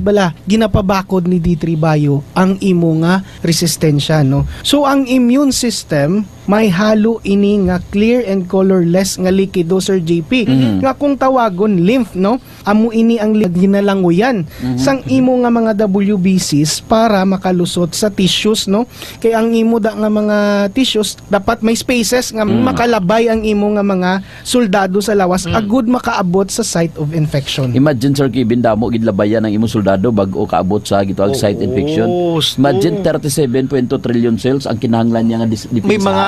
bala ginapabakod ni D3 Bio ang imo nga resistensya, no. So ang immune system may halo ini nga clear and colorless nga likido, Sir JP. Nga kung tawagon lymph, no, amo ini ang ginalanguyan sang imo nga mga WBCs para makalusot sa tissues, no. Kay ang imo da nga mga tissues dapat may spaces nga makalabay ang imo nga mga soldado sa lawas agud makaabot sa site of infection. Imagine, Sir Kevin, damo gidlabayan ang imong soldado bago kaabot sa gitawag site infection. Imagine 37.2 trillion cells ang kinahanglan niya nga depensahan. May mga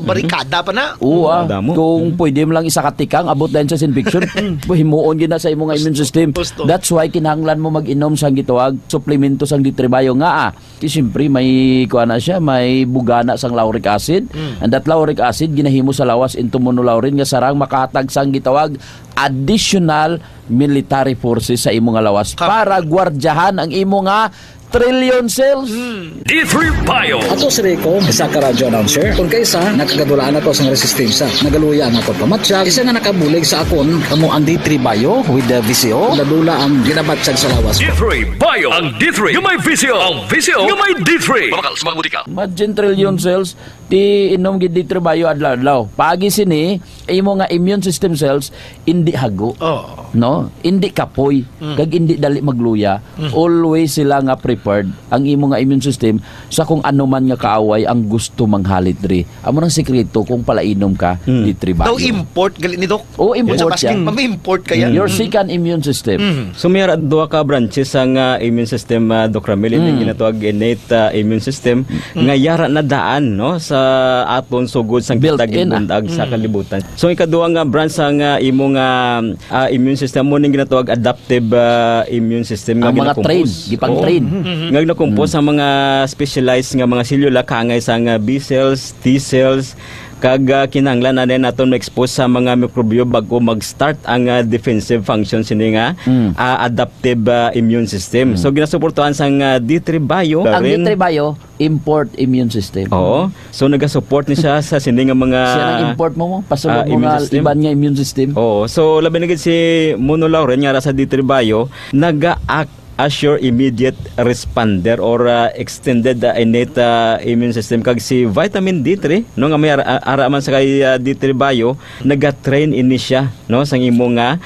barikada pa na. Oo, kung pwede mo lang isa katikang abot dahil sa infection, himuon gina sa imong immune system. That's why kinahanglan mo mag-inom sang gitawag suplemento sang D3 Bio nga. Kasi siyempre may kuana siya, may bugana sang lauric acid. And that lauric acid ginahimo sa lawas into monolaurin nga sarang makahatag sang gitawag additional military forces sa imo nga lawas para gwardyahan ang imo nga trillion cells. D3 Bio. Ato si Rico, isa ka radyo announcer. Kung kaysa, nakagadulaan ako sa resistensya. Nagaluya ako pamatsyag. Isa nga nakabulig sa akon, kamo ang D3 Bio with the VCO. Nadula ang ginabatsyag sa lawas. D3 Bio. Ang D3 yung may VCO. Ang VCO yung may D3. Mamakal, sumagbudi ka. Imagine trillion cells ti inom gid D3 Bio adlaw-adlaw. Pagi sini imo nga immune system cells indi hago. No? Indi kapoy. Kag indi dali magluya. Always sila nga prepared ang imo nga immune system sa kung ano man nga kaaway ang gusto manghalit diri. Amo nang sekreto kung palainom ka D3 Bio. Daw import gali ni Doc. Oh, import yan. Import kaya. Your second immune system. So may duha ka branches ang immune system, Dr. Ramil, yung ginatawag innate immune system nga yara na daan, no, sa aton sugod sang kitagin bundag sa kalibutan. So ikaduha nga branch ang imong immune system mo ning ginatawag adaptive immune system nga ang mga train, gipang-train. Nga nakumpos ang mga specialized nga mga selula kangay sa B cells, T cells, kag kinahanglan na din naton ma-expose sa mga mikrobyo bago mag-start ang defensive function sini nga adaptive immune system. So ginasuportuhan sang D3 Bio. Ang D3 Bio import immune system. Oo. So nagasupport ni siya sa sini nga mga siya nang import mo pasulod mo nga iban nga immune system. Oo. So labi na gid si monolaurin nga sa D3 Bio naga-act as your immediate responder or extended innate immune system. Kag si vitamin D3 no nga may ara man sa kay D3 Bio naga-train ini siya no sang imo nga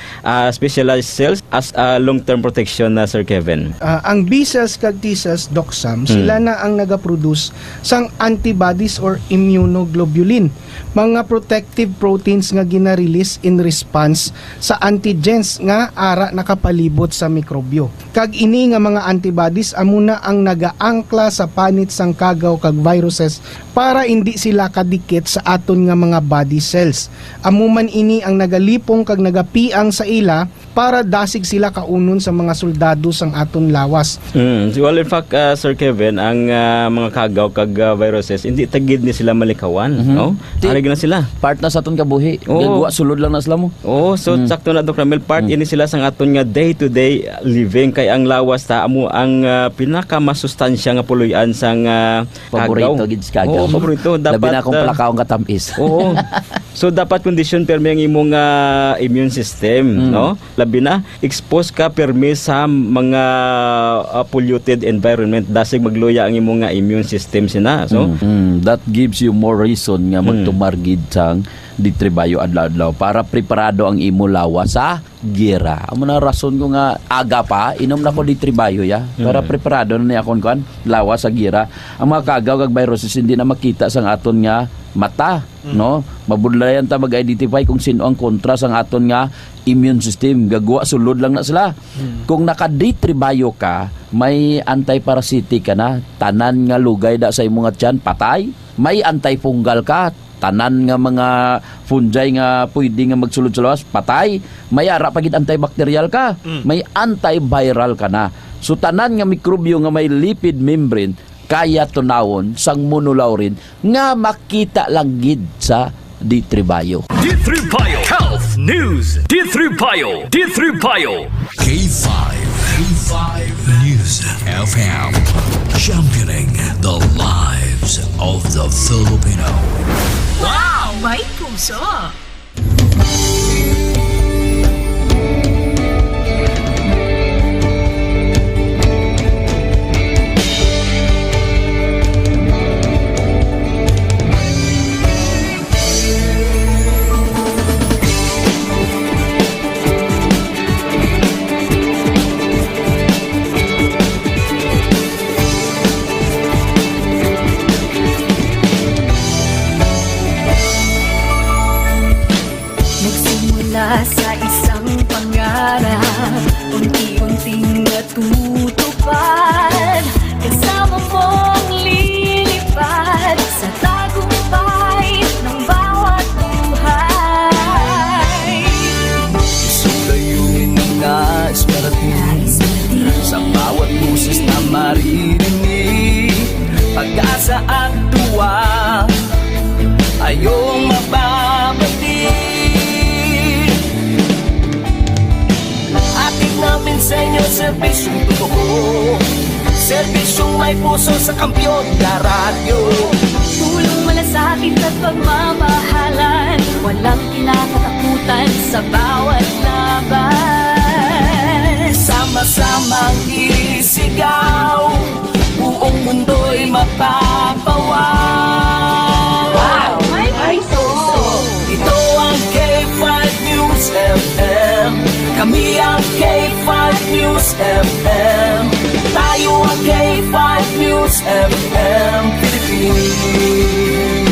specialized cells as long-term protection na Sir Kevin. Ang B cells kag T cells, Doc Sam, sila na ang nagaproduce sang antibodies or immunoglobulin, mga protective proteins nga gina-release in response sa antigens nga ara nakapalibot sa mikrobyo. Kag ini nga mga antibodies amuna ang nagaangkla sa panit sang kagaw kag viruses para hindi sila kadikit sa aton nga mga body cells. Amuman ini ang nagalipong kag nagapiang sa ila para dasig sila kaunon sa mga soldado sang aton lawas. Well, in fact, Sir Kevin, ang mga kagaw kag viruses hindi tagid ni sila malikawan, no? Arig na sila. Part na sa aton kabuhi. Gagwa sulod lang na sila mo. So sakto na Dr. Ramil, part ini sila sang aton nga day-to-day living kay ang lawas ta amo ang pinakamasustansya nga puloy-an sang paborito kagaw. gid sa kagaw. Paborito dapat. Labi na akong palakaong katamis. Oo. So dapat condition permi ang imong immune system, no? Labi na expose ka permi sa mga polluted environment dasig magluya ang imong immune system sina. So that gives you more reason nga magtumargid sang D3 Bio adlaw-adlaw para preparado ang imo lawas sa gira. Amo na rason ko nga aga pa inom na ko D3 Bio ya para preparado na ni akon kan lawas sa gira. Ang mga kagaw kag viruses hindi na makita sang aton nga mata, no? Mabudlayan ta mag-identify kung sino ang kontra sang aton nga immune system. Gagwa sulod lang na sila. Kung naka D3 Bio ka, may anti-parasitic ka na, tanan nga lugay da sa imong nga tiyan patay. May antifungal ka, tanan nga mga fungi nga pwede nga magsulod sa lawas, patay. May ara pagid antibacterial ka, may antiviral ka na. So tanan nga mikrobyo nga may lipid membrane kaya tunawon sang monolaurin nga makita lang gid sa D3 Bio. D3 Bio Health News. D3 Bio. D3 Bio. K5 News FM, championing the lives of the Filipino. Wow! May puso! tumutupad, kasama mong lilipad sa tagumpay ng bawat buhay. Isang layunin ng nais parating sa bawat busis na maririnig. Pag-asa at tuwa ayong mababatid. Atin namin sa inyo serbisyong totoo, serbisyong may puso sa kampyon na radyo. Tulong malasakit at pagmamahalan, walang kinakatakutan sa bawat laban. Sama-samang isigaw, buong mundo'y mapapawaw. Wow! May puso! Ito ang K5 News FM. Kami ang K5 News FM. Tayo ang K5 News FM Philippines.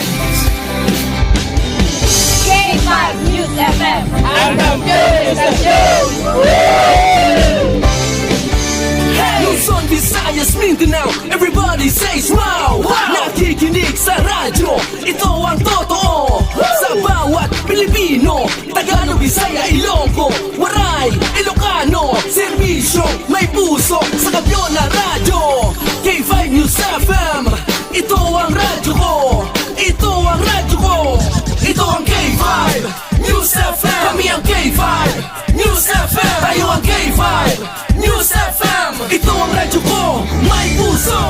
K5 News FM! Ang News FM! Luzon, Visayas, Mindanao, everybody says wow! Nakikinig sa radyo, ito ang totoo. Sa bawat Pilipino, Tagalog, Bisaya, Ilonggo, Waray, Ilocano, serbisyo, may puso sa kampyon na radyo. K5 News FM, ito ang radyo ko. Ito ang radyo ko. Ito ang K5 News FM. Kami ang K5 News FM. Tayo ang K5 News FM. Ito ang radyo ko, may puso.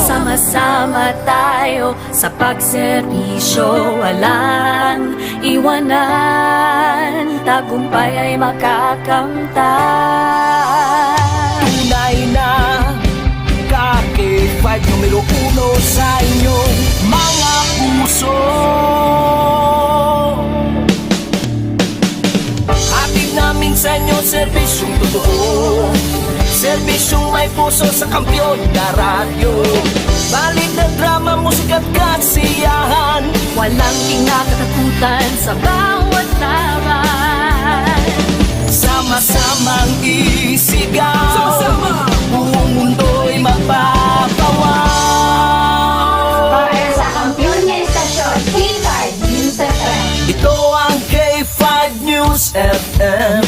Sama-sama tayo sa pagserbisyo, walang iwanan, tagumpay ay makakamtan. Tunay na K5 numero 1 sa inyong mga puso. Hatid namin sa inyo serbisyong totoo, serbisyong may puso sa kampyon na radyo. Balik na drama, musika at kasiyahan, Walang kinakatakutan sa bawat laban. sama-samang isigaw. Sama-sama, buong mundo'y mapapawaw. Para sa kampyon na istasyon, K5 News FM. Ito ang K5 News FM.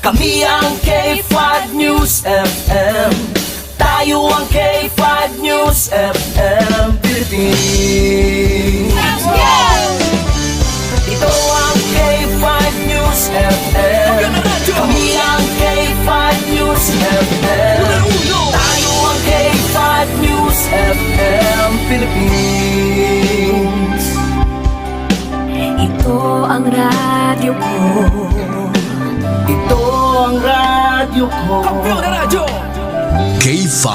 Kami ang K5 News FM. Tayo ang K5 News FM Philippines. Let's go! Ito ang K5 News FM. Kami ang K5 News FM. Tayo ang K5 News FM Philippines. Ito ang radyo ko. Ito ang radyo ko. Kampyon na radyo! K5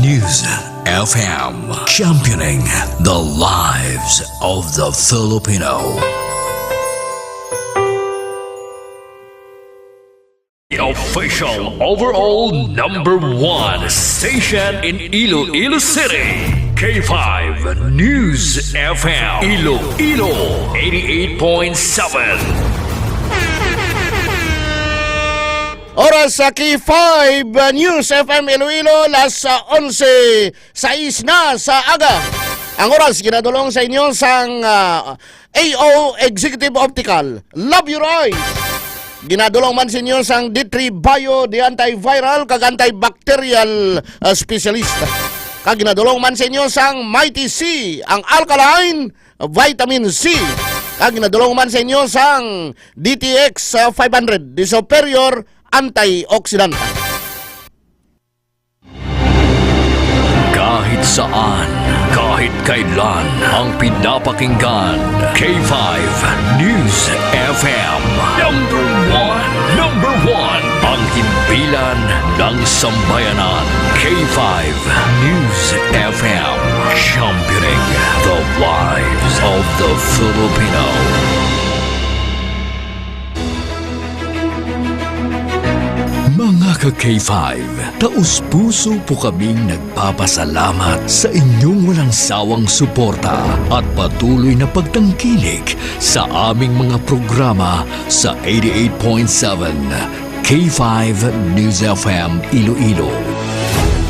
News FM, championing the lives of the Filipino. The official overall #1 station in Iloilo City. K5 News FM. Iloilo 88.7. Oras sa K5 News FM Iloilo, las 11:06 na sa aga. Ang oras ginadulong sa inyo sang AO Executive Optical. Love your eyes. Ginadulong man sa inyo sang D3 Bio, the antiviral kag antibacterial specialist. Kag ginadulong man sa inyo sang Mighty C, ang alkaline vitamin C. Kag ginadulong man sa inyo sang DTX 500, the superior antioxidant. Kahit saan, kahit kailan, ang pinapakinggan. K5 News FM. Number one, ang himpilan ng sambayanan. K5 News FM. Championing the lives of the Filipino. Mga ka-K5, taus-puso po kaming nagpapasalamat sa inyong walang sawang suporta at patuloy na pagtangkilik sa aming mga programa sa 88.7 K5 News FM Iloilo.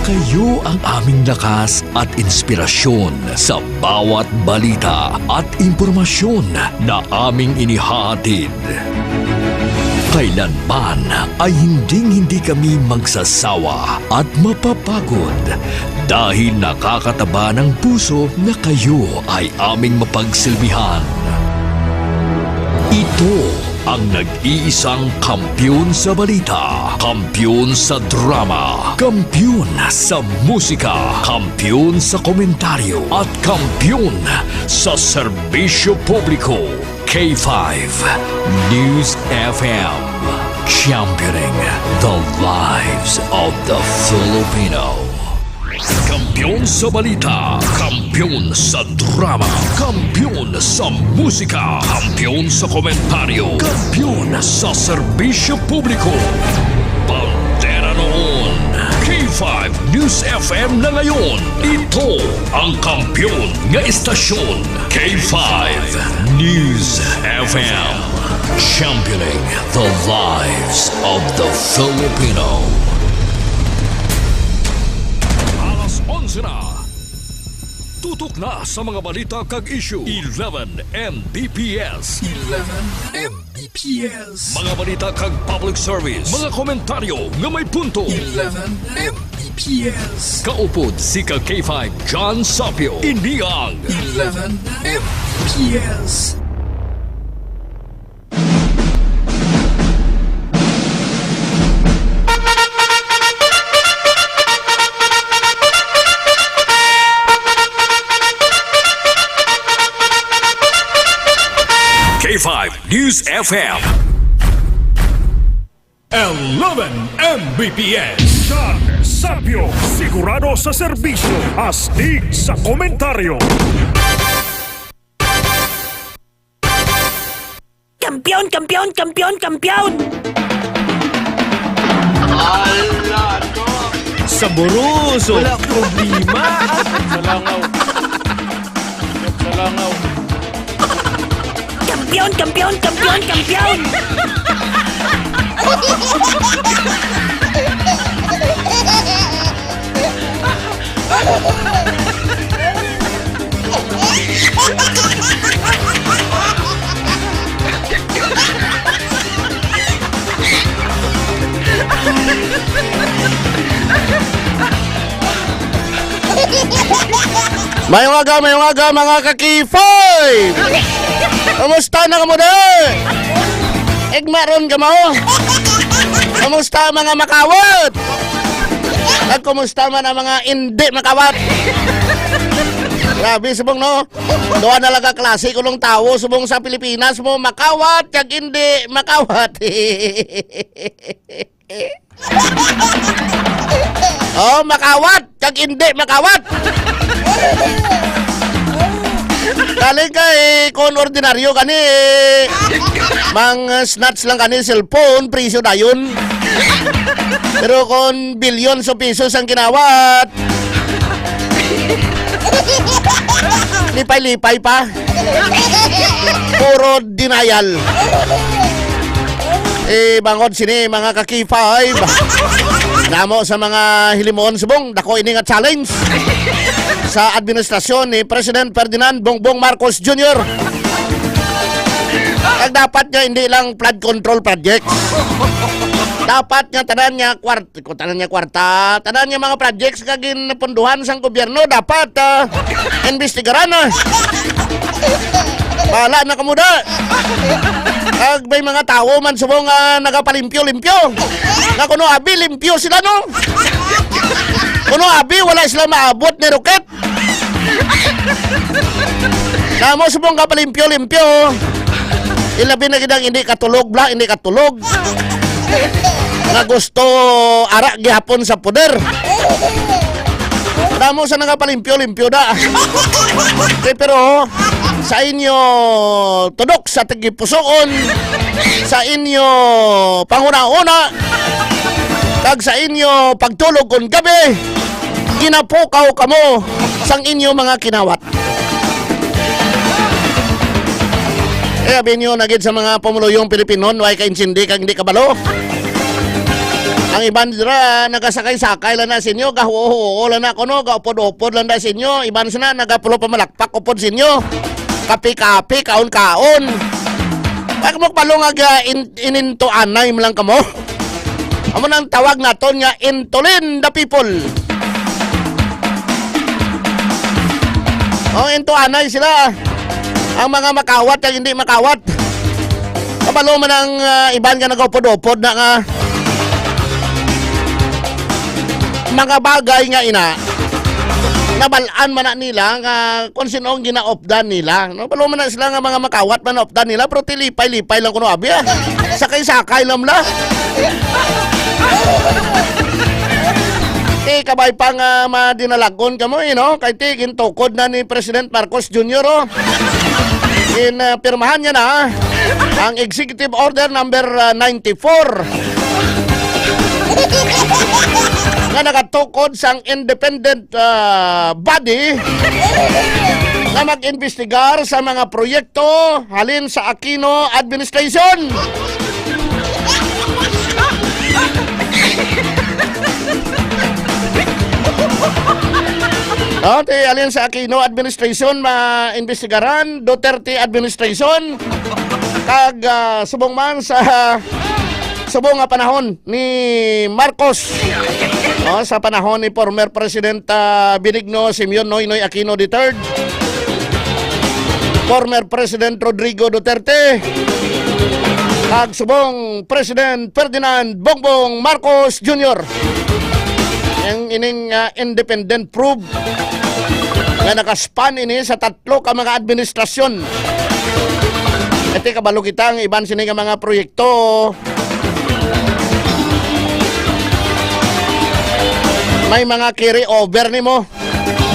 Kayo ang aming lakas at inspirasyon sa bawat balita at impormasyon na aming inihahatid. Kailanman ay hindi kami magsasawa at mapapagod dahil nakakataba ng puso na kayo ay aming mapagsilbihan. Ito ang nag-iisang kampiyon sa balita, kampiyon sa drama, kampiyon sa musika, kampiyon sa komentaryo, at kampiyon sa serbisyo publiko. K5 News FM, championing the lives of the Filipino. Kampiyon sa balita, kampiyon sa drama, kampiyon sa musika, kampiyon sa komentaryo, kampiyon sa serbisyo publiko. Bandera noon, K5 News FM na ngayon. Ito ang kampiyon nga istasyon, K5 News FM, championing the lives of the Filipino. Na. Tutok na sa mga balita kag issue. 11 Mbps. 11 Mbps. Mga balita kag public service. Mga komentaryo nga may punto. 11 Mbps. Kaupod si K5 John Sapio. Iniang 11 Mbps. K5 News FM. 11 Mbps. John Sapio, sigurado sa serbisyo, astig sa komentaryo. Kampiyon, kampiyon, kampiyon, kampiyon! Saboroso. Wala problema. Salangaw. Kampiyon, kampiyon, kampiyon, kampiyon! May umaga mga ka-K5! Kamusta na kamo de? Igmaron ka mo? Kamusta mga makawat? At kumusta man ang mga hindi makawat? Grabe subong no? Doon na lang klase kulong tao subong sa Pilipinas mo makawat kag hindi makawat. Oh, makawat kag hindi makawat. Galing kay kon ordinaryo kani mang snatch lang kani cellphone presyo dayon. Pero kon billions of pesos ang kinawat, lipay-lipay pa. Puro denial. Bangod sini mga ka-K5. Namo sa mga hilimon subong dako ini nga challenge sa administrasyon ni President Ferdinand Bongbong Marcos Jr. Ang dapat niya hindi lang flood control projects. Dapat niya tanan niya kwarta, tanan niya mga projects kagin punduhan sang gobyerno dapat investigaran na. Bala na kamuda. Kag may mga tao man subong nagapalimpyo-limpyo. Na kuno abi limpyo sila no. Kuno abi wala sila maabot ni roket. Namo subong kapalimpyo-limpyo. Ilabi na gidang hindi katulog. Na gusto ara gihapon sa poder. Namo sa nagapalimpyo-limpyo da. Pero sa inyo tudok sa tigipusoon, sa inyo panguna-una, kag sa inyo pagtulog kon gabi, ginapukaw kamo sang inyo mga kinawat. Abin nyo nagid sa mga pamuluyong Pilipino, way ka insindi kag hindi kabalo. Ang iban dira nagasakay-sakay lang na sinyo, gahuho lang na kuno, gaupod-upod lang na sinyo, iban sina nagapulo pa malakpak upod sinyo. Kapi-kapi, kaon-kaon. Bakit mo palungag ininto anay mo lang kamo? Amo nang tawag naton nga intulin the people. Into anay sila. Ang mga makawat at hindi makawat. Kabalo man ang iban nga nagaupod-upod na nga mga bagay nga ina nabalaan man na nila nga kung sino ang ginaopdan nila. No, balo man na sila nga mga makawat man opdan nila pero tilipay-lipay lang kuno abi. Sakay-sakay lang la. Kabay pang madinalagon kamo no kay tigin tukod na ni President Marcos Jr. Pirmahan niya na ang Executive Order number 94 nga nagatukod sang independent body na mag-investigar sa mga proyekto halin sa Aquino Administration. Alin sa Aquino Administration ma-investigaran, Duterte Administration kag subong man sa subong nga panahon ni Marcos. Sa panahon ni former President Benigno Simeon Noynoy Aquino III, former President Rodrigo Duterte, kag subong President Ferdinand Bongbong Marcos Jr. Ang ining independent probe nga nakaspan ini sa tatlo ka mga administrasyon. Ito kabalo kita ang iban sini nga mga proyekto may mga carry over ni mo.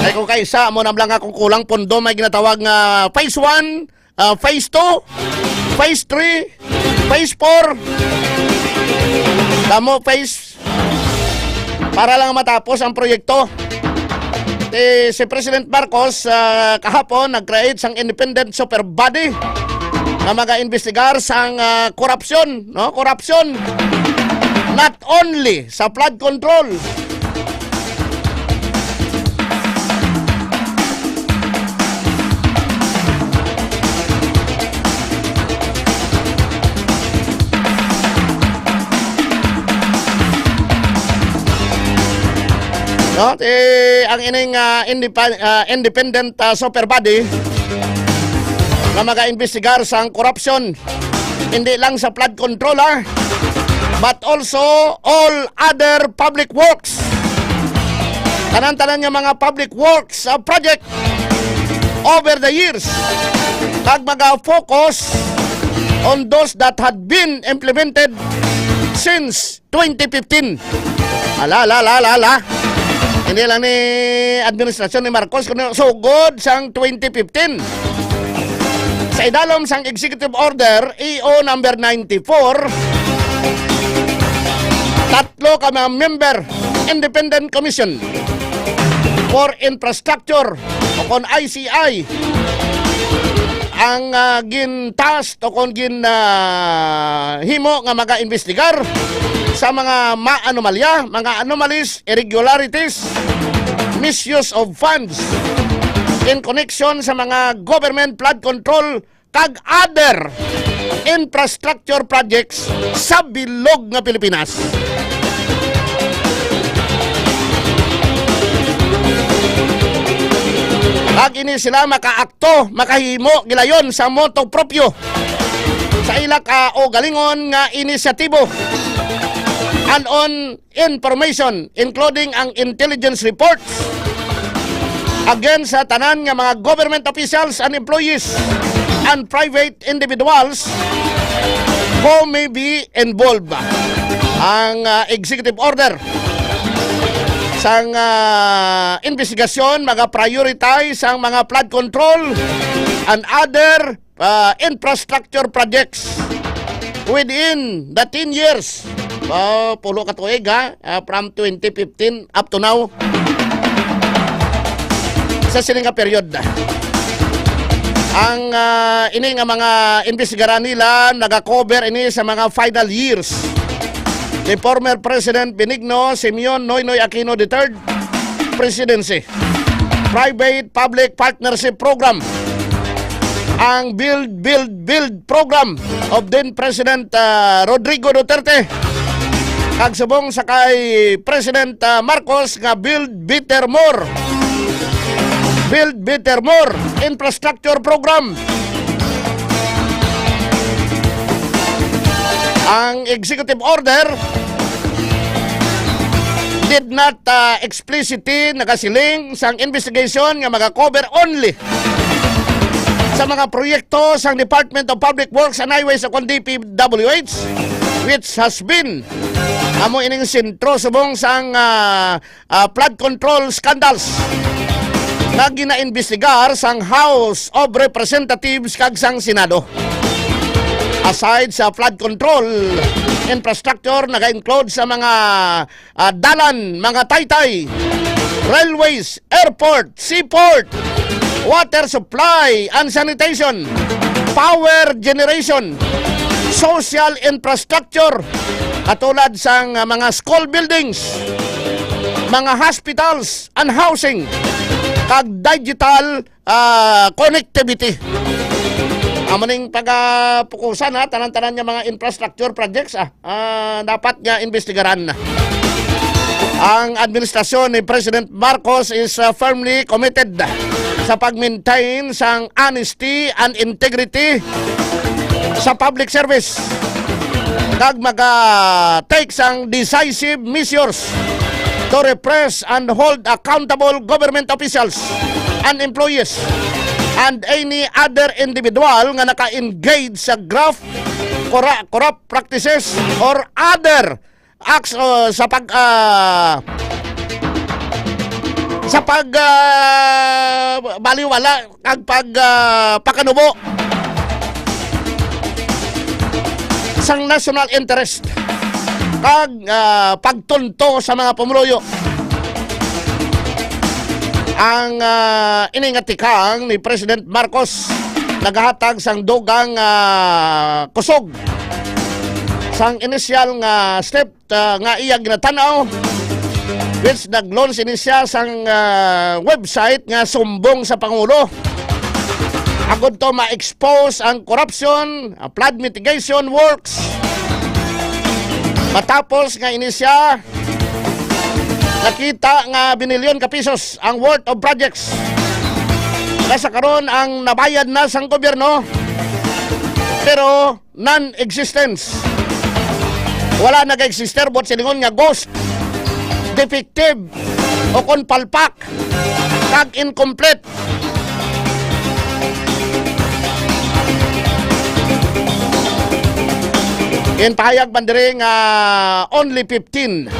Ay kung kaisa mo namlang akong kulang pondo may ginatawag nga phase 1, phase 2, phase 3, phase 4. Damo phase para lang matapos ang proyekto. Si President Marcos kahapon nag-create sang independent super body na mag-iimbestigar sang korupsyon, no? Korupsyon not only sa flood control. No, ang ining independent super body na mag-iimbestigar sa korupsyon hindi lang sa flood control but also all other public works. Tanan-tanan nga mga public works project over the years kag mag-focus on those that had been implemented since 2015. Ala. Hindi lang ni administrasyon ni Marcos kuno sugod sang 2015. Sa idalom sang Executive Order EO number 94, tatlo ka mga member Independent Commission for Infrastructure o kon ICI ang gintask o kon himo nga maga-investigar sa mga anomalya, mga anomalies, irregularities, misuse of funds in connection sa mga government flood control kag other infrastructure projects sa bilog nga Pilipinas. Kag ini sila makaakto, makahimo gilayon sa moto propio sa ilak o galingon nga inisyatibo and on information including ang intelligence reports against sa tanan nga mga government officials and employees and private individuals who may be involved. Ang executive order sang investigasyon mga-prioritize ang mga flood control and other infrastructure projects within the 10 years. Pulo ka tuig from 2015 up to now sa sining nga period. Ang ini nga mga investigaran nila naga-cover ini sa mga final years ni former President Benigno Simeon Noynoy Aquino III presidency. Private-Public Partnership Program. Ang Build Program of then President Rodrigo Duterte. Kag subong sa kay President Marcos nga Build Better More. Build Better More Infrastructure Program. Ang executive order did not explicitly nakasiling sang investigation nga mag-cover only sa mga proyekto sang Department of Public Works and Highways o DPWH, which has been amo ining sentro subong sang flood control scandals na ginaimbestigar sang House of Representatives kag sang Senado. Aside sa flood control infrastructure, naka-include sa mga dalan, mga taytay, railways, airport, seaport, water supply and sanitation, power generation, social infrastructure, katulad sa mga school buildings, mga hospitals and housing, kag digital connectivity. Amaning pagpukusan tanan-tanan nga mga infrastructure projects dapat nga investigaran. Ang administrasyon ni President Marcos is firmly committed sa pag-maintain sang honesty and integrity sa public service. Kag mag-take sang decisive measures to repress and hold accountable government officials and employees and any other individual nga naka-engage sa corrupt practices or other acts sa baliwala kag pakanubo sang national interest kag pagtunto sa mga pumuluyo. Ang iningatikang ni President Marcos nagahatag sang dugang kusog sang initial nga step nga iya ginatanaw, which nag-launch siya sang website nga sumbong sa Pangulo agud to ma-expose ang corruption, flood mitigation works. Matapos nga inisya, nakita nga binilyon ka pesos ang worth of projects. Nasa karon ang nabayad na sang gobyerno pero non-existence. Wala nag-exister bot silingon nga ghost, defective o kon palpak kag incomplete. Pahayag bandiri nga only 15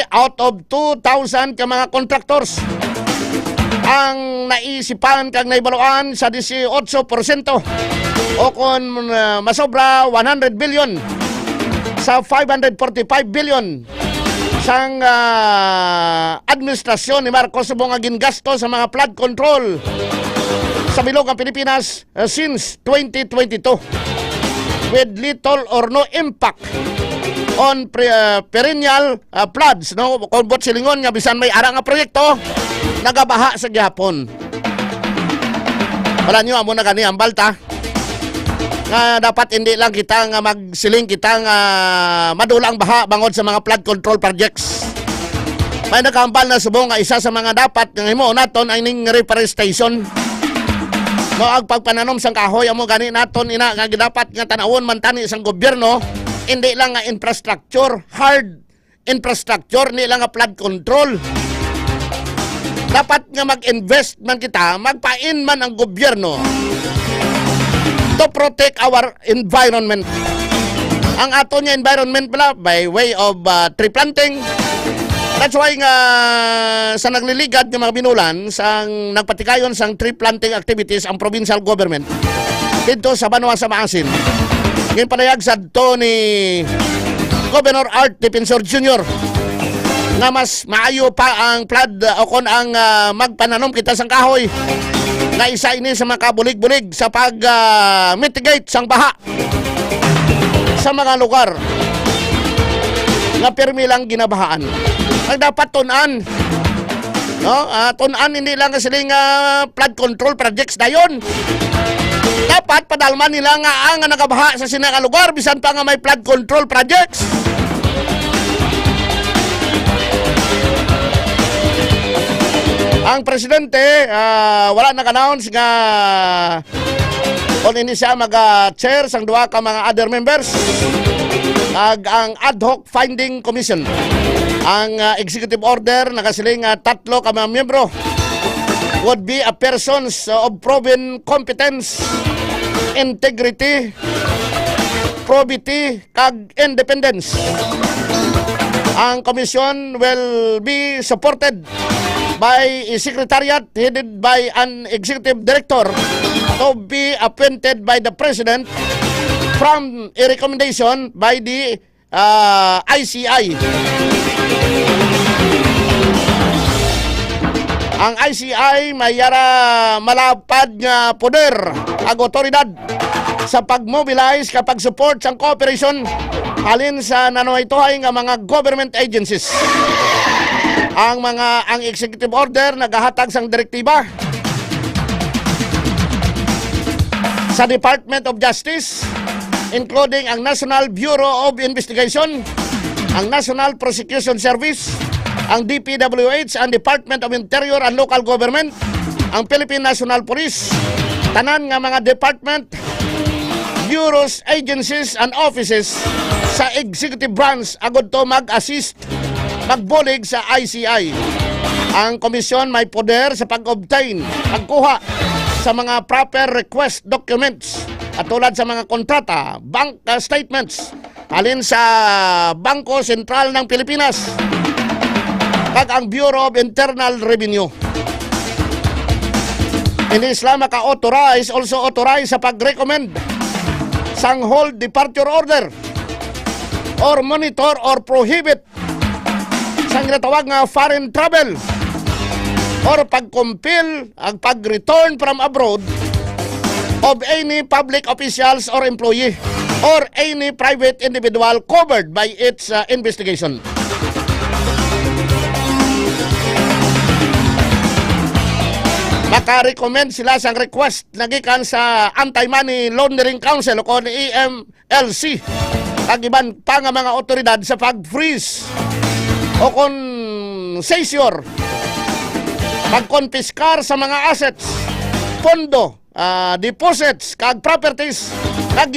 out of 2,000 ka mga contractors ang naisipan kag naibaluan sa 18% o kung masobra 100 billion sa 545 billion sang administrasyon ni Marcos subong nga gingasto sa mga flood control sa bilog ng Pilipinas since 2022 with little or no impact on perennial floods, no? Kung bot silingon nga bisan may ara nga proyekto nagabaha sa gihapon. Wala nyo amo na gani ang balta nga dapat hindi lang kita nga magsiling kita nga madulang baha bangod sa mga flood control projects. May nakahambal na subong nga isa sa mga dapat nga himo naton ay ning reforestation. No, ang pagpananom sang kahoy amo gani naton ina nga dapat nga tanawon man tani sang gobyerno. Hindi lang nga infrastructure, hard infrastructure, hindi lang nga flood control. Dapat nga mag-invest man kita, magpain man ang gobyerno to protect our environment. Ang ato niya environment pala by way of tree planting. That's why nga sa nagliligad ng mga binulan, sang nagpatikayon sang tree planting activities ang provincial government dito sa Banwa sa Maasin. Ngayon panayag sa to ni Governor Art Defensor Jr. na mas maayo pa ang flood o kung ang magpananom kita sang kahoy na isa ini sa mga kabulig-bulig sa pag-mitigate sang baha sa mga lugar. nga permi lang ginabahaan. Ang dapat tunan. No? Tunan hindi lang kasi flood control projects dayon. Dapat padalman nila nga ang nagabaha sa sinang lugar bisan pa nga may flood control projects. Ang presidente wala nag-announce nga kung ini siya mag-chair sang duha ka mga other members ang ad hoc finding commission. Ang executive order nakasiling 3 ka mga miyembro would be a persons of proven competence, integrity, probity, kag independence. Ang komisyon will be supported by a secretariat headed by an executive director to be appointed by the president from a recommendation by the ICI. Ang ICI may yara malapad nga poder ag otoridad sa pag-mobilize kapag support sang cooperation halin sa nanuhaytohay nga mga government agencies. Ang executive order nagahatag sang direktiba sa Department of Justice, including ang National Bureau of Investigation, ang National Prosecution Service, ang DPWH, ang Department of Interior and Local Government, ang Philippine National Police, tanan nga mga department, bureaus, agencies, and offices sa executive branch agad to mag-assist, magbulig sa ICI. Ang komisyon may poder sa pag-obtain, pagkuha sa mga proper request documents at tulad sa mga kontrata, bank statements alin sa Bangko Sentral ng Pilipinas kag ang Bureau of Internal Revenue. Hindi sila maka-authorize, also authorize sa pag-recommend sang hold departure order or monitor or prohibit sang ginatawag nga foreign travel or pag-compel ang pag-return from abroad of any public officials or employee or any private individual covered by its investigation. Maka-recommend sila sang request nagikan sa Anti-Money Laundering Council o kon EMLC kag iban pa nga mga otoridad sa pag-freeze o kon seizure, pag-confiscar sa mga assets, pondo, deposits kag properties kag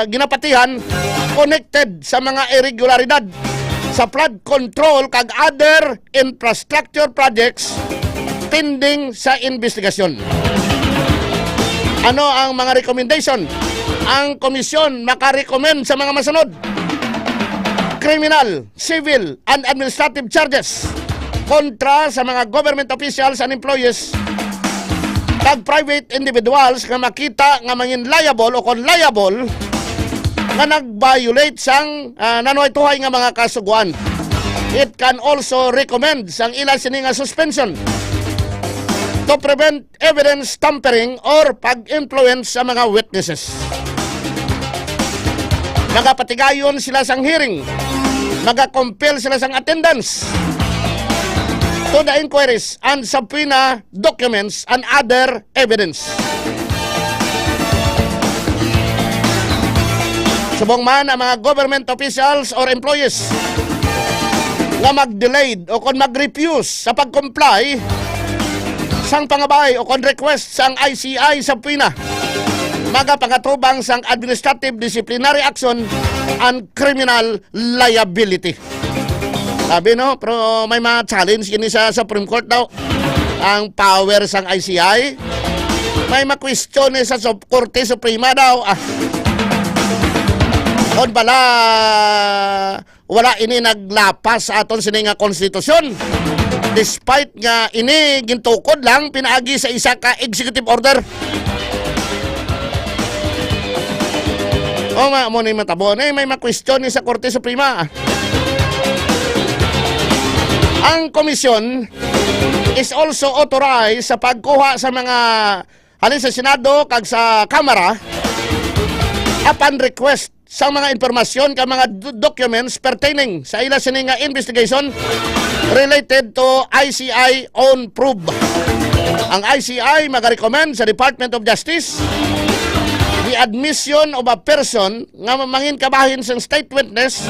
ginapatihan connected sa mga irregularidad sa flood control kag other infrastructure projects pending sa investigasyon. Ano ang mga recommendation? Ang komisyon makarecommend sa mga masunod: criminal, civil, and administrative charges kontra sa mga government officials and employees kag private individuals nga makita nga mangin liable o kon liable nga nag-violate sang nanuhaytohay nga mga kasuguan. It can also recommend sang ilan sini nga suspension to prevent evidence tampering or pag-influence sa mga witnesses. Magapatigayon sila sang hearing, magakompel sila sang attendance to the inquiries and subpoena documents and other evidence. Subong man ang mga government officials or employees nga mag-delayed o kon mag-refuse sa pag-comply sang pangabay o kon request sang ICI sa subpoena, magapangatubang sang administrative disciplinary action and criminal liability. Sabi no, pero may mga challenge kini sa Supreme Court daw ang power sang ICI. May ma-question sa Korte Suprema daw. On bala wala ini naglapas sa aton sini nga konstitusyon. Despite nga ini gintukod lang pinaagi sa isa ka executive order. O nga mo ni matabon may ma-question ni sa Korte Suprema. Ang komisyon is also authorized sa pagkuha sa mga halin sa Senado kag sa Kamara upon request sa mga informasyon ka mga documents pertaining sa ila sini nga investigation related to ICI on probe. Ang ICI magarecommend sa Department of Justice the admission of a person nga mangin kabahin sa state witness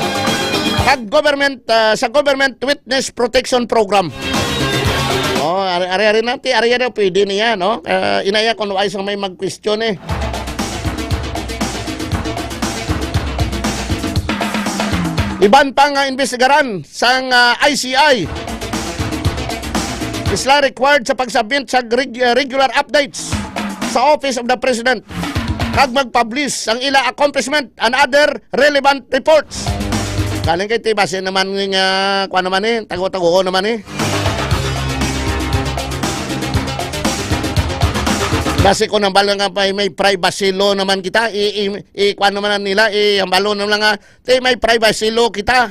kag government sa government witness protection program. Oh, ari-ari natin, ari-ari pwede niya, no? Inaya kung ay sang may mag-question eh. Iban pang investigaran sang ICI. Isla required sa pagsubmit sa regular updates sa Office of the President kag mag-publish ang ila accomplishment and other relevant reports. Galing kay tibase naman nga kuan naman eh, tago-tago naman eh. Base ko nang balo nga pa may privacy law naman kita kuan naman nila ang balo naman nga may privacy law kita.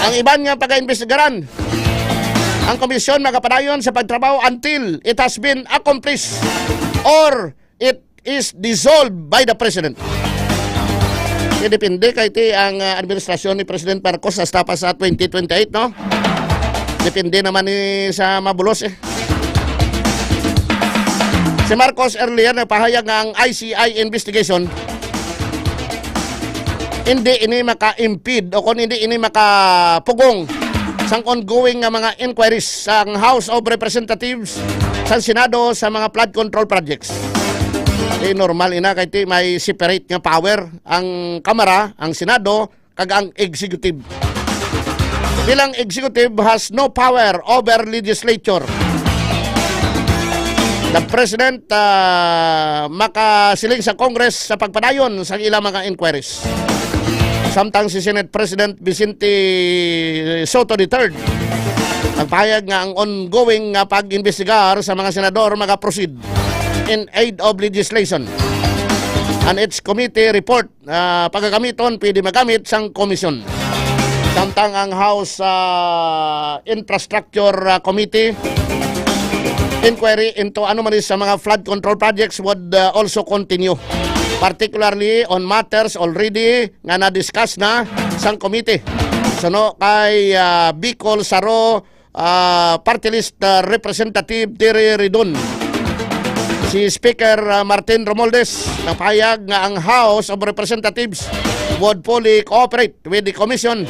Ang iban nga pag-imbestigaran ang komisyon magapadayon sa pagtrabaho until it has been accomplished or it is dissolved by the President. Depende kay ang administrasyon ni President Marcos hasta pa sa 2028, no? Depende naman ni sa mabulos eh. Si Marcos earlier nagpahayag nga ang ICI investigation hindi ini maka-impede o kung hindi ini makapugong sang ongoing nga mga inquiries sa House of Representatives sa Senado sa mga flood control projects. Normal ina kay may separate nga power ang Kamara, ang Senado kag ang Executive. Bilang Executive has no power over legislature. The President makasiling sa Congress sa pagpadayon sa ilang mga inquiries. Samtang si Senate President Vicente Soto III nagpahayag nga ang ongoing pag-imbestigar sa mga senador mag-proceed in aid of legislation. And its committee report pagkagamiton pwede magamit sang komisyon. Samtang ang House Infrastructure Committee inquiry into anomalies sa mga flood control projects would also continue, particularly on matters already nga na-discuss na sang committee. Sano kay Bicol Saro Party List Representative Terry Ridon. Si Speaker Martin Romualdez napahayag nga ang House of Representatives would fully cooperate with the Commission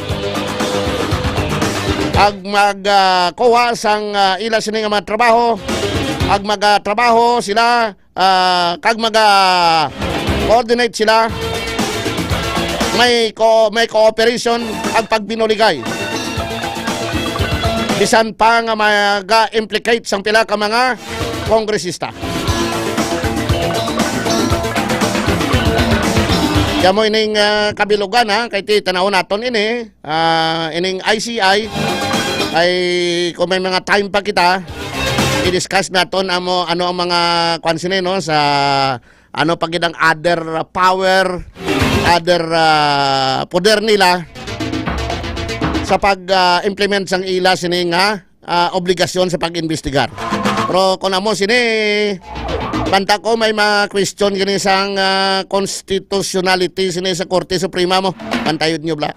ag magkuha sang ila sini nga mga trabaho ag magatrabaho sila kag coordinate sila may cooperation ag pagbinuligay bisan pa nga mag-implicate sang pila ka mga kongresista. Yamo ining kabilugan kay tanaw naton ini ining ICI ay kung may mga time pa kita i-discuss naton ano ang mga kwansine no sa ano pagidang other power, other poder nila sa pag-implement sang ila sini nga obligasyon sa pag-imbestigar. Pero kung amo sini banta ko may ma-question gini sang constitutionality sini sa Korte Suprema mo. Pantayod nyo bla.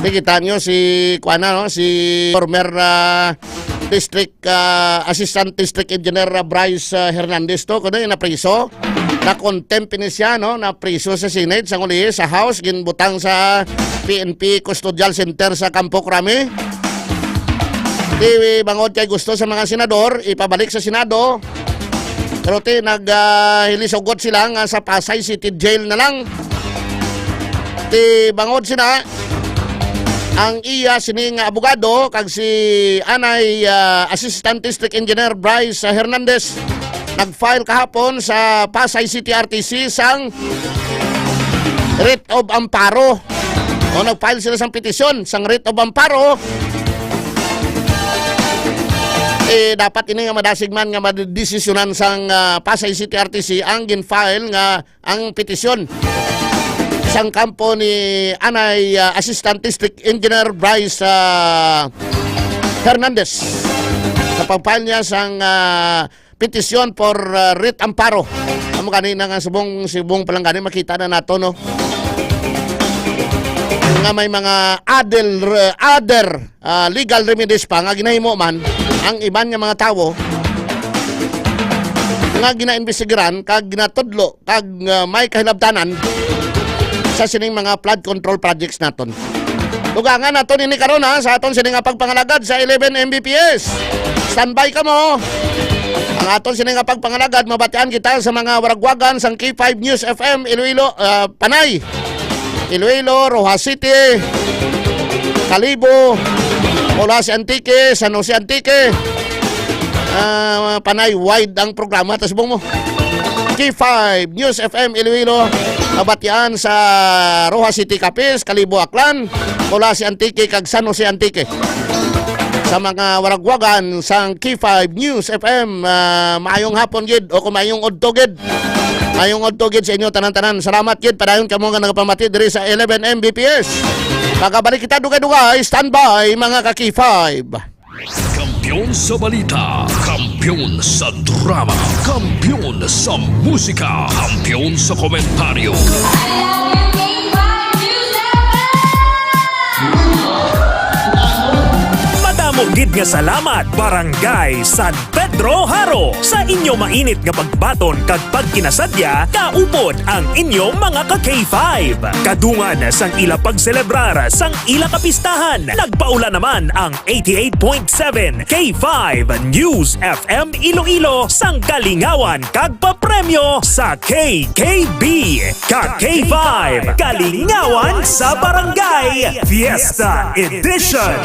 Kita nyo si Kuana, no? Si former District Assistant District Engineer Bryce Hernandez to kuno na priso. Na contempt ni siya no, na priso sa Senate sa uli sa House ginbutang sa PNP Custodial Center sa Campo Crame. Di bangod kay gusto sa mga senador ipabalik sa Senado. Pero naghilisogot sila nga sa Pasay City Jail na lang. Di bangod sila ang iya sining abogado kag si anay Assistant District Engineer Bryce Hernandez nag-file kahapon sa Pasay City RTC sang writ of amparo. O nag-file sila sang petisyon sang writ of amparo. Dapat ini nga madasig man nga madesisyonan sang Pasay City RTC ang gin-file nga ang petisyon sang kampo ni anay Assistant District Engineer Bryce Hernandez. sa pag-file niya sang petisyon for writ amparo. Amo kanina nga subong palangganin makita na nato no. Nga may mga other legal remedies pa nga ginahimo man ang iban nga mga tawo nga ginaimbestigaran kag ginatudlo kag may kahilabtanan sa sining mga flood control projects naton. Dugangan naton ini karon ha sa aton sining nga pagpangalagad sa 11 Mbps. Standby ka mo. Ang aton sining nga pagpangalagad mabatian kita sa mga waragwagan sang K5 News FM Iloilo, Panay, Iloilo, Rojas City, Kalibo, Olas Antique, San Jose Antique, Panay wide ang programa. Tapos mo K5 News FM Iloilo, mabatian sa Rojas City, Capiz, Kalibo, Aklan, Olas Antique, kag San Jose Antique. Sa mga waragwagan sang K5 News FM, maayong hapon gid o kung maayong udto gid. Maayong udto gid sa inyo tanan-tanan. Salamat gid padayon kamo nga nagapamati diri sa 11 Mbps. Pagabalik kita dugay-dugay, standby mga ka-K5. Kampiyon sa balita, kampiyon sa drama, kampiyon sa musika, kampiyon sa komentaryo. Gid nga salamat Barangay San Pedro Haro sa inyo mainit nga pagbaton kag pagkinasadya kaupod ang inyong mga ka-K5. Kadungan sang ila pagselebrar sang ila kapistahan. Nagpaula naman ang 88.7 K5 News FM Iloilo sang kalingawan kag papremyo sa KKB. Ka-K5 Kalingawan sa Barangay Fiesta Edition.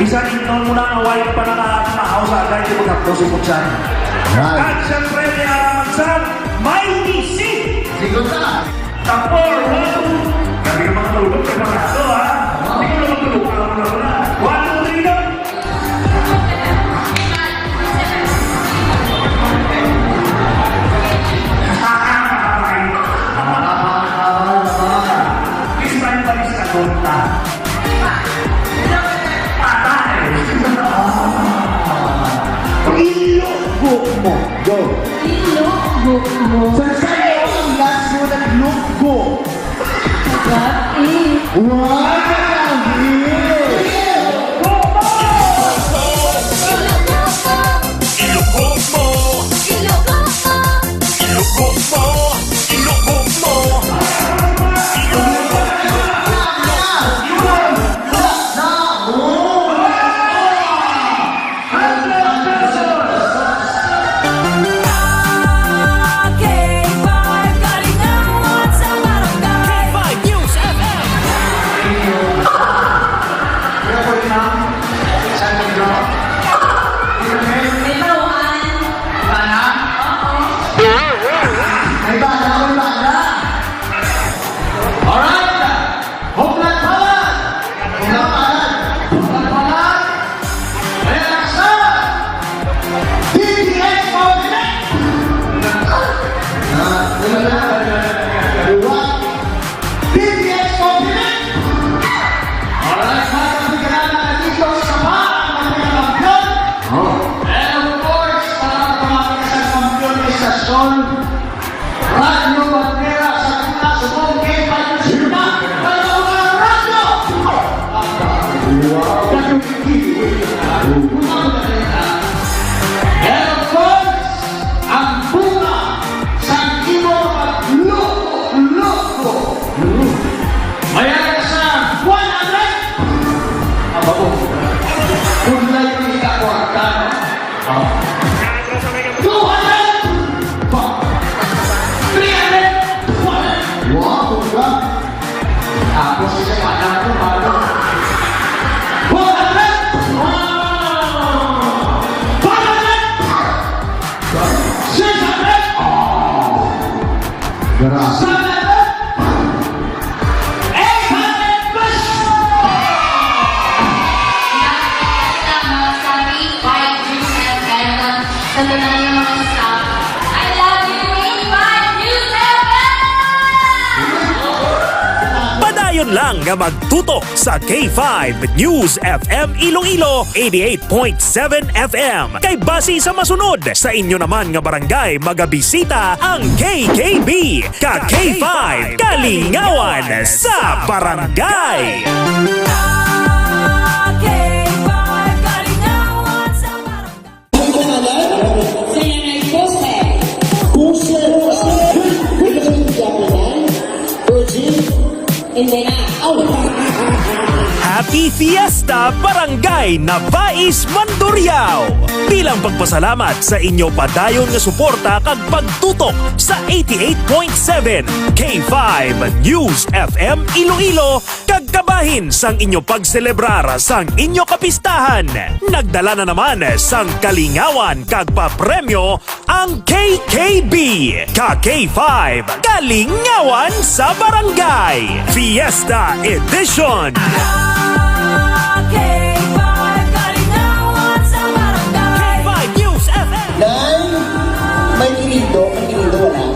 Bisan inon mo na away pa nakamahaw sa agay di magkapto si Putsan. At siyempre ni Aramansan, may isip! Sigot na! Tapor, gabi naman tulog ka mga ito ha? Hindi ko naman tulog ka naman na. 1, 2, 3 doon! This time pa rin sa konta. Ilugbo mo. Go. Ilugbo mo. Saan ang last mo naglugbo? Gabi. Wow! K5 Kalingawan sa Barangay. Padayon lang nga magtutok sa K5 News FM Iloilo 88.7 FM. Kay base sa masunod sa inyo naman nga barangay magabisita ang KKB ka K5 Kalingawan sa barangay. Happy Fiesta Barangay Navais Mandurriao! Bilang pagpasalamat sa inyo padayon nga suporta kag pagtutok sa 88.7 K5 News FM Iloilo kag kabahin sang inyo pagselebrar sang inyo kapistahan. Nagdala na naman sang kalingawan kag papremyo ang KKB ka K5 Kalingawan sa Barangay Fiesta Edition. Nay, may kinido, wala.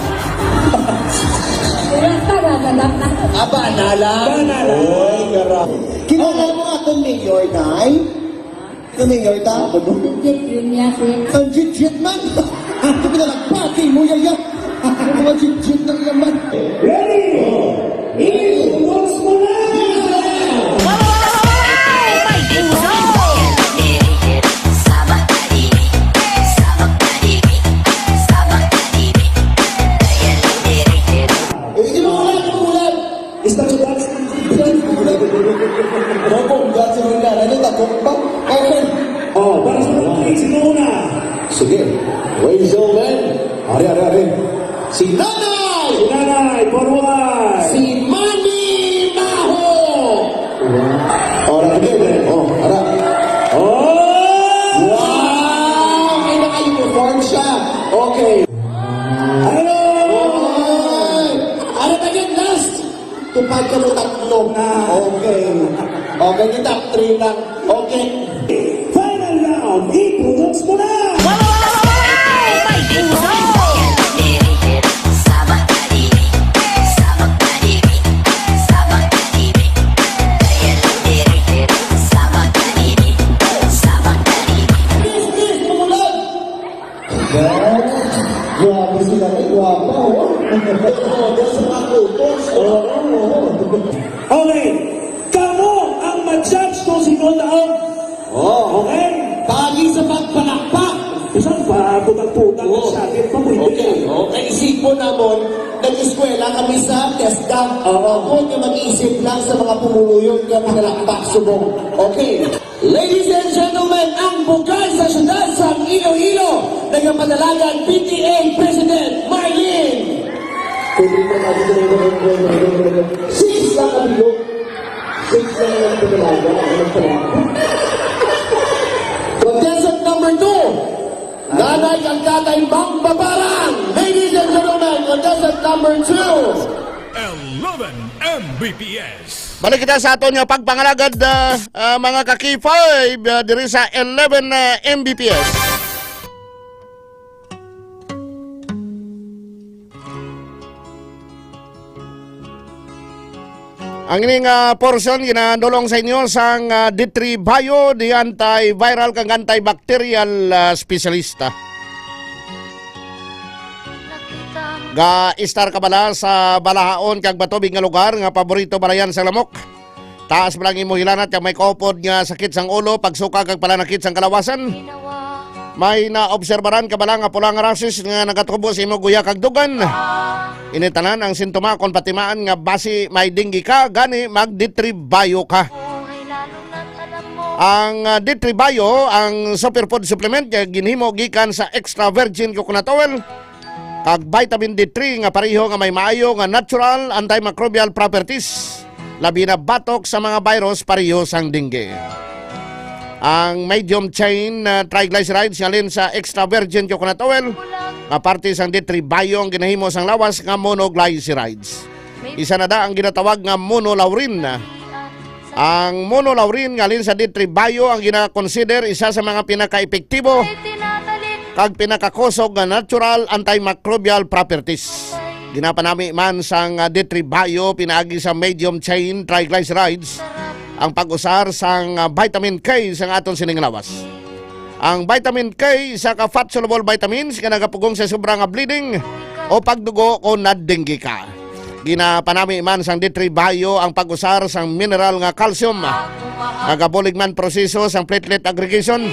Aba, nala. Oy, garap. Kilala mo akong mayor, Nay? Yung mayor ta? Ang jit-jit man. Ito pinalagpati mo, yaya. Ang mga jit-jit ng laman. Ready? Iwas mo na! Oh, para sa mga sino una? Sige, ladies and gentlemen, ari. Si Nanay! Si Nanay, forward! Si Manny Maho! Oh, nakagay. Oh, ara. Oh! Wow! May naka-uniform siya. Okay. Hello! Ano ba yun last? Tupad ka mo tatlo. Okay. Okay, di top 3 lang. Okay. Final round, i-products mo na! Grabe sila may guwapa, oh. Sa mga kutos. Okay, kamo ang mag-judge kung sino taong. Oh, Okay? Pagi sa pagpanakpak. Isang pa, putang-putang sa akin pa mo. Okay, isipon namon, nag-eskwela kami sa TESDA. Huwag na mag-iisip lang sa mga pumuluyong ka pinalakpak subong. Okay. Ladies and gentlemen, ang bukal sa syudad sa Iloilo, nagpapadalagan PTA President Marlene. Six lang ang bilog. Six lang ang padalaga. Contestant number 2, Nanay ang Tatay Mang Babarang. Ladies and gentlemen, contestant number 2. 11 Mbps. Balik kita sa aton nga pagpangalagad mga ka-K5 diri sa 11 Mbps. Ang ining portion ginadulong sa inyo sang D3 Bio, di antiviral kang antibacterial specialista. Ga-istar ka bala sa balahaon kag batubig nga lugar nga paborito balayan sa lamok. Taas ba lang imo hilanat kag may kaupod nga sakit sang ulo, pagsuka kag palanakit sang kalawasan. May naobserbaran ka bala nga pulang rasis nga nagatubo sa imo guya kag dugan. Initanan ang sintoma kon patimaan nga basi may dinggi ka, gani mag D3 Bio ka. Ang D3 Bio, ang superfood supplement ginhimo gikan sa extra virgin coconut oil kag vitamin D3 nga pareho nga may maayo nga natural antimicrobial properties. labi na batok sa mga virus pareho sang dengue. Ang medium chain triglycerides ngalin sa extra virgin coconut oil nga parte sang D3 bio ang ginahimo sang lawas nga monoglycerides. Isa na da ang ginatawag nga monolaurin. Ang monolaurin ngalin sa D3 bio ang gina-consider isa sa mga pinaka-epektibo kag pinakakusog nga natural antimicrobial properties. Ginapanami man sang D3 bio pinaagi sa medium chain triglycerides ang pag-usar sang vitamin K sang aton sining lawas. Ang vitamin K isa ka fat-soluble vitamins nga nagapugong sa sobrang bleeding o pagdugo o nadenggi ka. Ginapanami man sang D3 bio ang pag-usar sang mineral nga calcium. Nagabulig man proseso sang platelet aggregation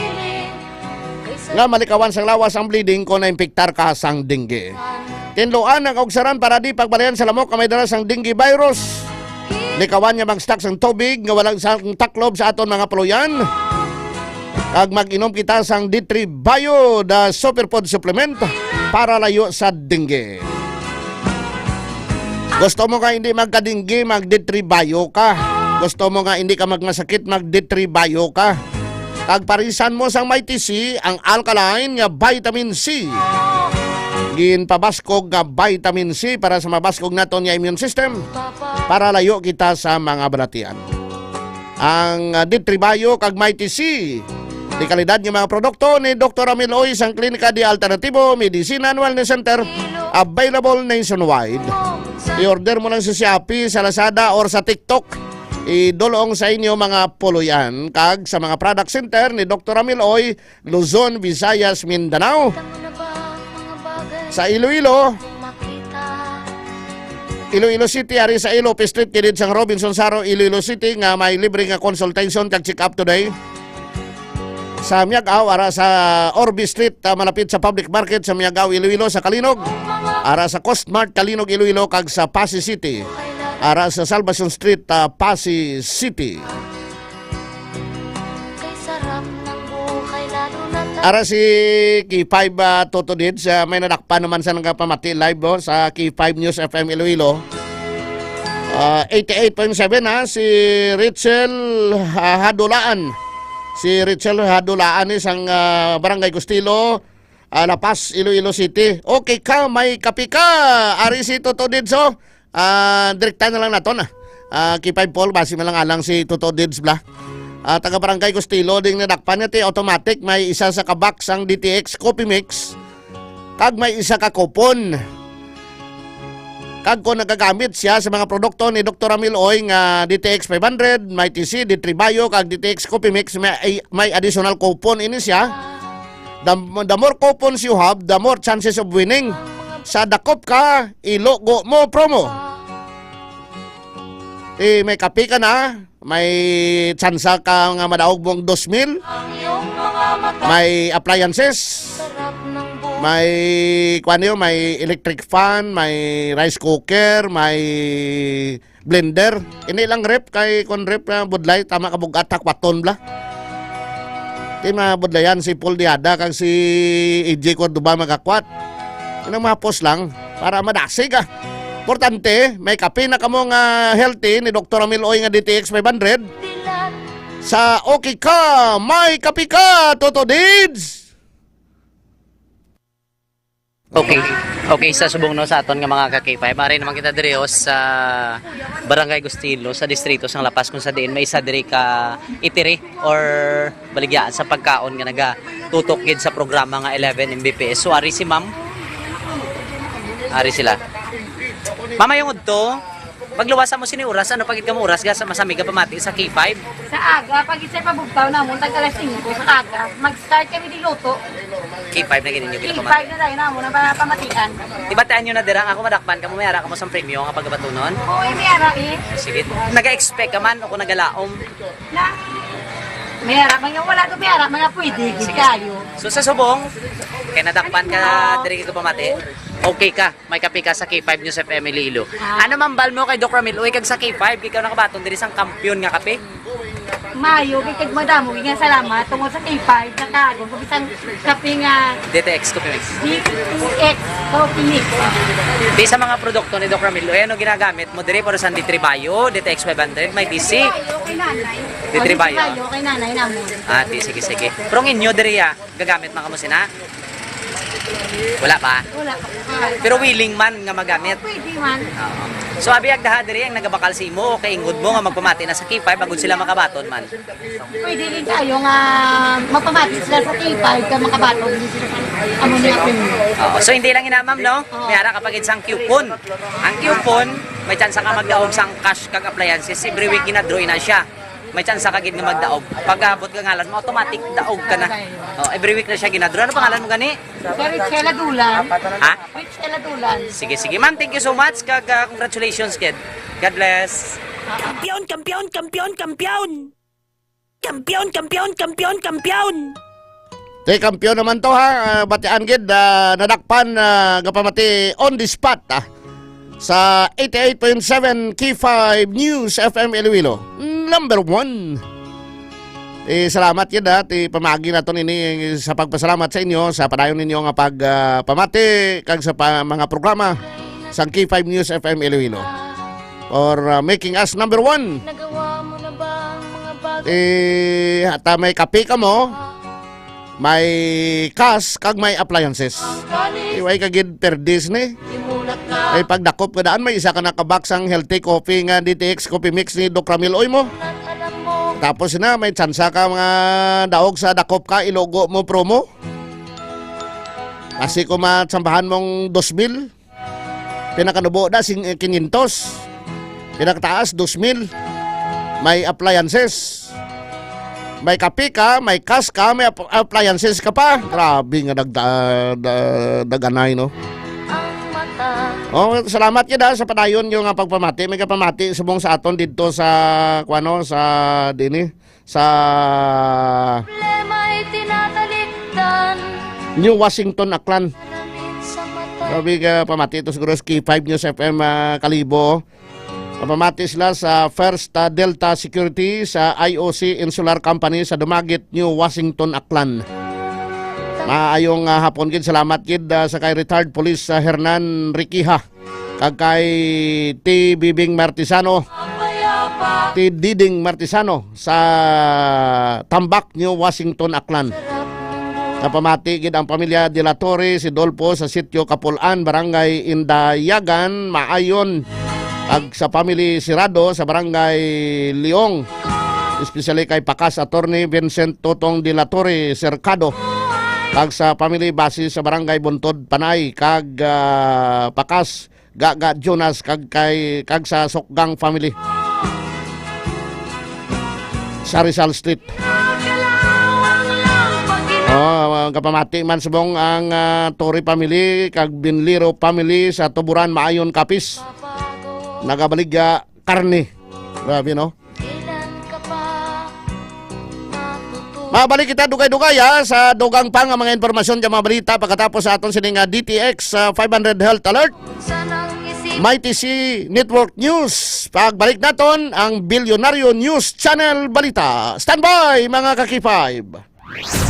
nga malikawan sang lawas ang bleeding kung naimpiktar ka sang dengue. Tinluan ang kaugsaran para di pagbalayan sa lamok na may dala sang dengue virus. Likawan niya mag-stock sang tubig nga walang sang taklob sa aton mga puluyan. Kag mag-inom kita sang D3 Bio, the superfood supplement para layo sa dengue. Gusto mo nga hindi magka-dengue, mag-D3 Bio ka. Gusto mo nga hindi ka magmasakit, mag-D3 Bio ka. Kag parisan mo sang may TC, ang alkaline nga vitamin C. Ginpabaskog nga vitamin C para sa mabaskog naton nga immune system para layo kita sa mga balatian. Ang D3 Bio kag may TC di kalidad ng mga produkto ni Dr. Ramil Oy sang Klinika di Alternativo Medicine and Wellness Center, available nationwide. I-order mo lang sa Shopee, sa Lazada or sa TikTok. Idulong sa inyo mga puluyan kag sa mga product center ni Dr. Ramil Oy, Luzon, Visayas, Mindanao. Sa Iloilo City, ari sa Iloilo Street, kidid sang Robinson Saro, Iloilo City, nga may libre nga consultation kag check up today. Sa Miagaw, ara sa Orby Street, malapit sa public market sa Miagaw, Iloilo, sa Kalinog. Ara sa Coast Mart, Kalinog, Iloilo, kag sa Pasig City. Ara sa Salvacion Street, Pasig City. Ara si K5 Toto Dids, may nadakpan naman sa nagpamati live sa K5 News FM Iloilo. 88.7 si Richel Hadulaan. Si Richel Hadulaan isang Barangay Gustilo, Lapas, Iloilo City. Okay ka, may kapi ka. Ari si Toto Dids, direkta na lang naton. K5 Paul, basi na lang alang si Toto Dids bla. Taga Barangay Gustilo, ding nadakpan niya ti automatic, may isa sa kabox ang DTX Coffee Mix. Kag may isa ka kupon. Kag kung nagagamit siya sa mga produkto ni Dr. Ramil Oy nga DTX 500, may TC, D3 Bio, kag DTX Coffee Mix, may additional coupon ini siya. The more coupons you have, the more chances of winning. Sa dakop ka, ilogo mo promo. May kapi ka na, may tsansa ka nga madaog mong 2,000, may appliances, may may electric fan, may rice cooker, may blender. Ini lang rep kay kon rep na budlay tama ka bugat takwaton bla. Ti budlayan si Paul Diada kag si EJ Cordoba magakwat. Inang mapos lang para madasig ka. Importante, may kape na kamo nga healthy ni Dr. Ramil Oy nga DTX 500. Sa okay ka, may kape ka, Toto Dids. Okay sa subong no sa aton nga mga ka-K5. Ari naman kita diri sa Barangay Gustilo sa distrito sang Lapas kung sa diin may isa diri ka itiri or baligyaan sa pagkaon nga naga tutok gid sa programa nga 11 Mbps. So ari si Ma'am. Ari sila. Mama yung udto, pagluwasan mo sini oras, ano pagit ka mo oras ga sa masami ka pamati sa K5? Sa aga, pag isa'y pabugtaw na mo, tag alas 5 sa aga, mag-start kami di luto. K5 na ganyan yung K5 pinapamati. na tayo na mo, na pamatian. Diba tayo nyo na dirang ako madakpan ka mo, may ara ka mo sa premyo nga pagkabatunon? Oo, may ara eh. Sige, nag-expect ka man o kung nagalaom? Na, may ara, mga wala ko may ara, mga pwede, gid kayo. So sa subong, kaya nadakpan ka diri ka pamati? okay ka, may kapi ka sa K5 News FM Iloilo. Ano man bal mo kay Doc Ramil, uy kag sa K5, ikaw nakabaton diri sang kampiyon nga kape? Mayo, kay madamo, nga salamat tungod sa K5 nakagong kung isang kape nga DTX Coffee Mix. DTX Coffee Mix. Di sa mga produkto ni Doc Ramil, ano ginagamit mo diri para sa D3 Bio, DTX 500, may DC. Kay nanay. D3 Bio. Kay nanay namon. Sige. Pero ang inyo diri gagamit man kamo sina? Wala pa. Wala pa. Pero willing man nga magamit. Pwede man. Oo. So abi agdaha diri ang nagabakal si mo kay ingod mo nga magpamati na sa K5 agud sila makabaton man. Pwede rin tayo nga mapamati sila sa K5 ka makabaton din sila sa amo niya Oo. So hindi lang ina ma'am no. May ara kapag isang coupon. Ang coupon may chance ka magdaog sang cash kag appliances every week gina-draw na siya. May chance ka gid nga magdaog. Pag abot ka ngalan mo automatic daog ka na. Oh, every week na siya gina-draw. Ano pangalan mo gani? Rich Eladulan. Ha? Rich Eladulan. Sige ma'am, thank you so much kag congratulations kid. God bless. Kampiyon, kampiyon, kampiyon, kampiyon! Kampiyon, kampiyon, kampiyon, kampiyon! Tay kampiyon naman to ha, batian gid nadakpan gapamati on the spot sa 88.7 K5 News FM Iloilo. Number 1. Salamat yun pamagi na to nini sa pagpasalamat sa inyo sa padayon ninyo nga pagpamati kag sa mga programa sa K5 News FM Iloilo or making us number 1. Hata may kape ka mo, may cash kag may appliances. Iway kagid per Disney. Ay pagdakop ka daan may isa ka nakabaksang healthy coffee nga DTX Coffee Mix ni Doc Ramil Oy mo. Tapos na may tsansa ka mga daog sa dakop ka ilogo mo promo. Kasi kung matsambahan mong 2,000, pinakanubo na 500. Pinakataas 2,000. May appliances. May kape ka, may cash ka, may appliances ka pa. Grabe nga daganay no. Oh, salamat yun sa padayon yung pagpamati. May kapamati subong sa aton dito sa kuano sa dini sa New Washington, Aklan. Sabi ka pamati ito siguro sa K5 News FM Kalibo. Pamati sila sa First Delta Security sa IOC Insular Company sa Dumaguete, New Washington, Aklan. Maayong hapon gid, salamat gid sa kay retired police Hernan Riquiha kag kay T. Bibing Martisano, T. Diding Martisano sa Tambak, New Washington, Aklan. Napamati gid ang pamilya De La Torre, si Dolpo sa Sitio Kapulan, Barangay Indayagan, maayon ag sa family Sirado sa Barangay Leong, especially kay Pakas Attorney Vincent Totong De La Torre Cercado, kag sa family base sa Barangay Buntod Panay kag Pakas Gaga Jonas kag sa Sokgang family sa Rizal Street. Kapamati man subong ang Tori family kag Binliro family sa Tuburan, Maayon, Kapis. Nagabalig karne. Grabe no. Mabalik kita dugay-dugay sa dugang pang mga informasyon sa mga balita pagkatapos sa aton sining DTX 500 Health Alert. Mighty C Network News. Pagbalik naton ang Bilyonaryo News Channel Balita. Standby mga ka-K5.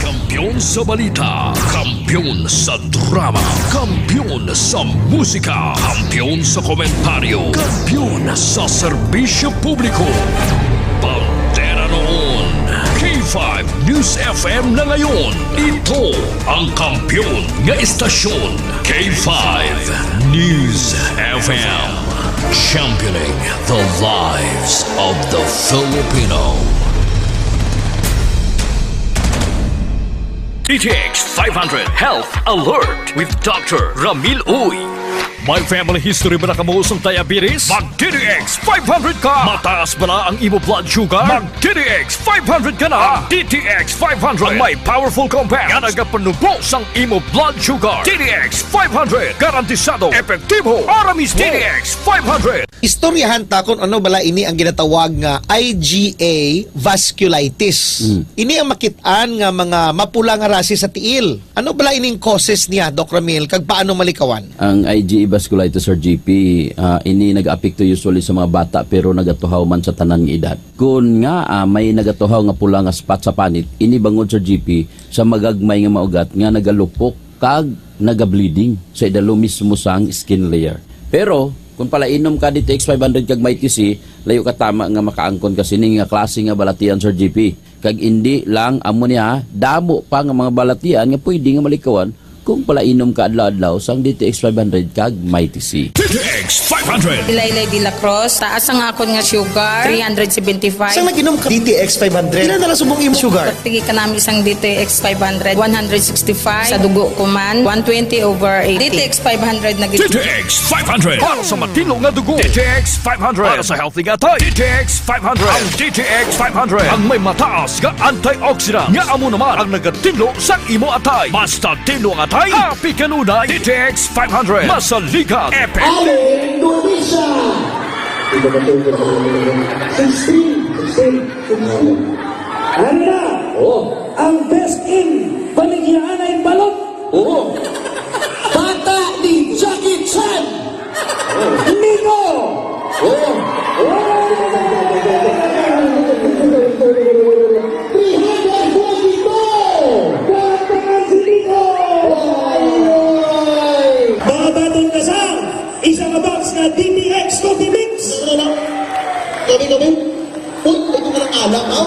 Kampiyon sa balita, kampiyon sa drama, kampiyon sa musika, kampiyon sa komentaryo, kampiyon sa serbisyo publiko. Pantera noon, K5 News FM na ngayon. Ito ang kampiyon nga istasyon, K5 News FM. Championing the lives of the Filipino. DTX 500 Health Alert with Dr. Ramil Uy. May family history ba na kamusong diabetes? Mag-DTX 500 ka! Mataas ba na ang imo blood sugar? Mag-DTX 500 ka na! DTX 500 ang may powerful compounds nga nagapanubos ang imo blood sugar. DTX 500 garantisado, epektibo, para mismo. DTX 500 Istoryahan ta kung ano bala ini ang ginatawag nga IgA vasculitis. Ini ang makitaan nga mga mapula nga rasi sa tiil. Ano bala ining causes niya, Doc Ramil, kag paano malikawan? Ang IgA vasculitis or GP, ini nag-apekto usually sa mga bata pero nagatuhaw man sa tanan nga edad. Kung nga may nagatuhaw nga pula nga spot sa panit, ini bangod sa GP sa magagmay nga maugat nga nagalupok kag naga-bleeding sa idalo mismo sang skin layer. Pero kung pala inom ka DTX 500 kag may TC, layo ka tama nga makaangkon kasi ning nga klase nga balatian Sir GP. Kag hindi lang amo niya damo pa nga mga balatian nga pwede nga malikawan kung pala inom ka adlaw-adlaw sang DTX 500 kag may TC. DTX 500. Laylay de la Cruz, taas ang akon nga sugar, 375. Saan nag-inom ka DTX 500? Ilan na subong imong sugar? Pagtigi ka namin isang DTX 500, 165. Sa dugo ko man, 120/80. DTX 500 na gito. DTX 500. Para sa matino nga dugo. DTX 500. Para sa healthy nga tayo. DTX 500. Ang DTX 500. Ang may mataas nga antioxidant. Nga amo naman ang nagatinlo sa imo atay. Basta tinlo ang atay, happy kanunay. DTX 500. Masalikat. Epic. Indonesia! 16. Ano na? Ang best in Baligyan ay balot! Bata ni Jackie Chan! Nino! Isang box na DTX Coffee Mix. Kami. Uy, ito ka ng alam, ha?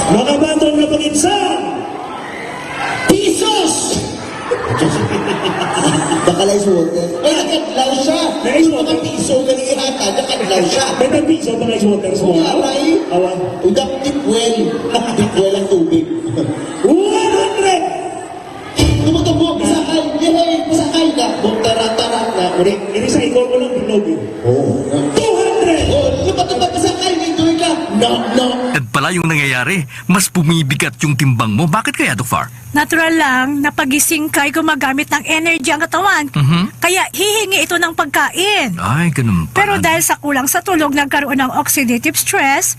Mga baton na panginsang. Pisos! Nakalay sa water. Ay, nakadlaw siya. Yung mga piso na ihata, nakadlaw siya. May piso pa na sa water sa mga. Aray. Awan. Udap tipwell. Tipwell ang tubig. 100! Tumutubog sa kay, pasakay na. Tara na. Ini sa ikon ko lang binog. 200! Tumutubog sa kay, enjoy ka. No. At pala yung nangyayari, mas bumibigat yung timbang mo. Bakit kaya, Dr. Far? Natural lang na pagising kay gumagamit ng energy ang katawan. Kaya hihingi ito ng pagkain. Ay, ganun pa. Pero dahil sa kulang sa tulog, nagkaroon ng oxidative stress,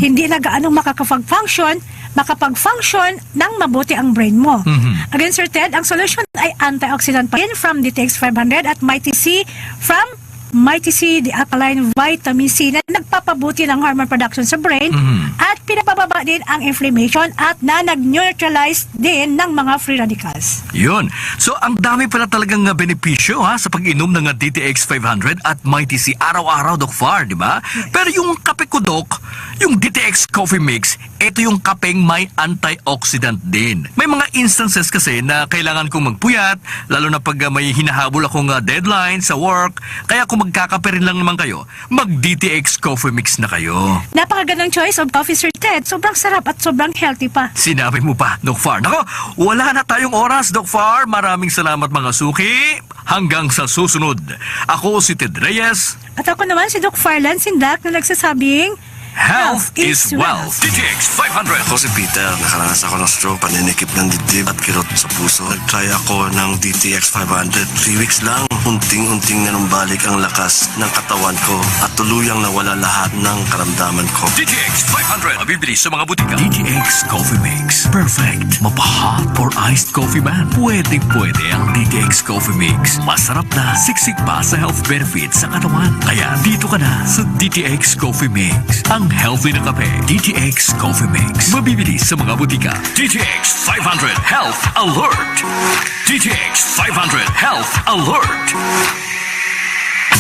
hindi na gaanong makakapag-function ng mabuti ang brain mo. Again, Sir Ted, ang solution ay antioxidant pa rin from DTX 500 at Mighty C from Mighty C, the alkaline vitamin C na nagpapabuti ng hormone production sa brain at pinapababa din ang inflammation at na nag-neutralize din ng mga free radicals. Yun. So, ang dami pala talagang benepisyo sa pag-inom ng DTX 500 at Mighty C araw-araw, Doc Far, di ba? Pero yung kape ko, Doc, yung DTX Coffee Mix, ito yung kapeng may antioxidant din. May mga instances kasi na kailangan kong magpuyat, lalo na pag may hinahabol akong deadline sa work. Kaya kung magkakape rin lang naman kayo, mag-DTX Coffee Mix na kayo. Napakagandang choice of coffee, Sir Ted. Sobrang sarap at sobrang healthy pa. Sinabi mo pa, Doc Far. Nako, wala na tayong oras, Doc Far. Maraming salamat mga suki. Hanggang sa susunod. Ako si Ted Reyes. At ako naman si Doc Farlan Sindak na nagsasabing, Health is wealth. DTX 500. Ako si Peter. Nakaranas ako ng stroke, paninikip ng dibdib at kirot sa puso. Nag-try ako ng DTX 500. 3 weeks lang, unting-unting nanumbalik ang lakas ng katawan ko at tuluyang nawala lahat ng karamdaman ko. DTX 500. Mabibili sa mga butika. DTX Coffee Mix. Perfect. Mapahot or iced coffee man. Pwede ang DTX Coffee Mix. Masarap na. Siksik pa sa health benefits sa katawan. Kaya dito ka na sa DTX Coffee Mix. Ang healthy na kape. DTX Coffee Mix. Mabibili sa mga butika. DTX 500 Health Alert. DTX 500 Health Alert.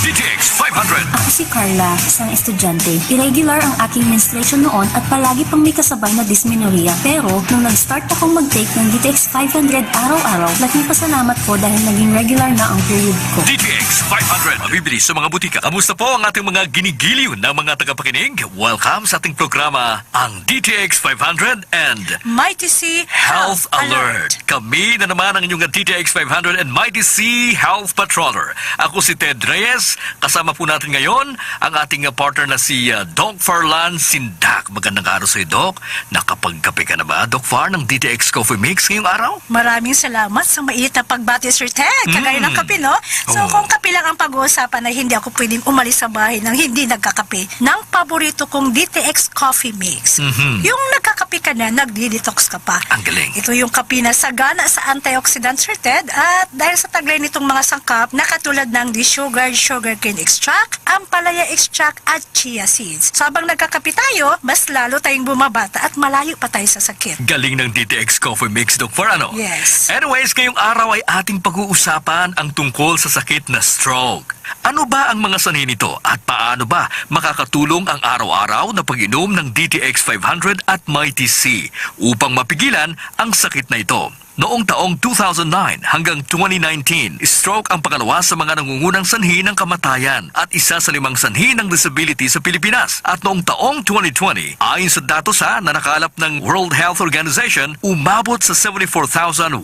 DTX 500. Ako si Carla, isang estudyante. Irregular ang aking menstruation noon at palagi pang may kasabay na dysmenorrhea. Pero nung nag-start akong mag-take ng DTX 500 araw-araw, laking pasalamat ko dahil naging regular na ang period ko. DTX 500. Mabibili sa mga butika. Kamusta po ang ating mga ginigiliw na mga tagapakinig? Welcome sa ating programa, ang DTX 500 and Mighty C Health Alert. Kami na naman ang inyong DTX 500 and Mighty C Health Patroller. Ako si Ted Reyes. Kasama po natin ngayon ang ating partner na si Doc Farlan Sindak. Magandang araw sa iyo, Doc. Nakapagkape ka na ba, Doc Far, ng DTX Coffee Mix ngayong araw? Maraming salamat sa mainit na pagbati, Sir Ted. Kagaya ng kape, no? So kung kape lang ang pag-uusapan, ay hindi ako pwedeng umalis sa bahay nang hindi nagkakape ng paborito kong DTX Coffee Mix. Yung nagkakape ka na, nagdi-detox ka pa. Ang galing. Ito yung kape na sagana sa antioxidant, Sir Ted. At dahil sa taglay nitong mga sangkap na katulad ng desugared sugarcane extract, ampalaya extract at chia seeds. So habang nagkakape tayo, mas lalo tayong bumabata at malayo pa tayo sa sakit. Galing ng DTX Coffee Mix, Doc Far, ano? Yes. Anyways, ngayong araw ay ating pag-uusapan ang tungkol sa sakit na stroke. Ano ba ang mga sanhi nito at paano ba makakatulong ang araw-araw na pag-inom ng DTX 500 at Mighty C upang mapigilan ang sakit na ito? Noong taong 2009 hanggang 2019, stroke ang pangalawa sa mga nangungunang sanhi ng kamatayan at isa sa 5 sanhi ng disability sa Pilipinas. At noong taong 2020, ayon sa datos na nakalap ng World Health Organization, umabot sa 74,167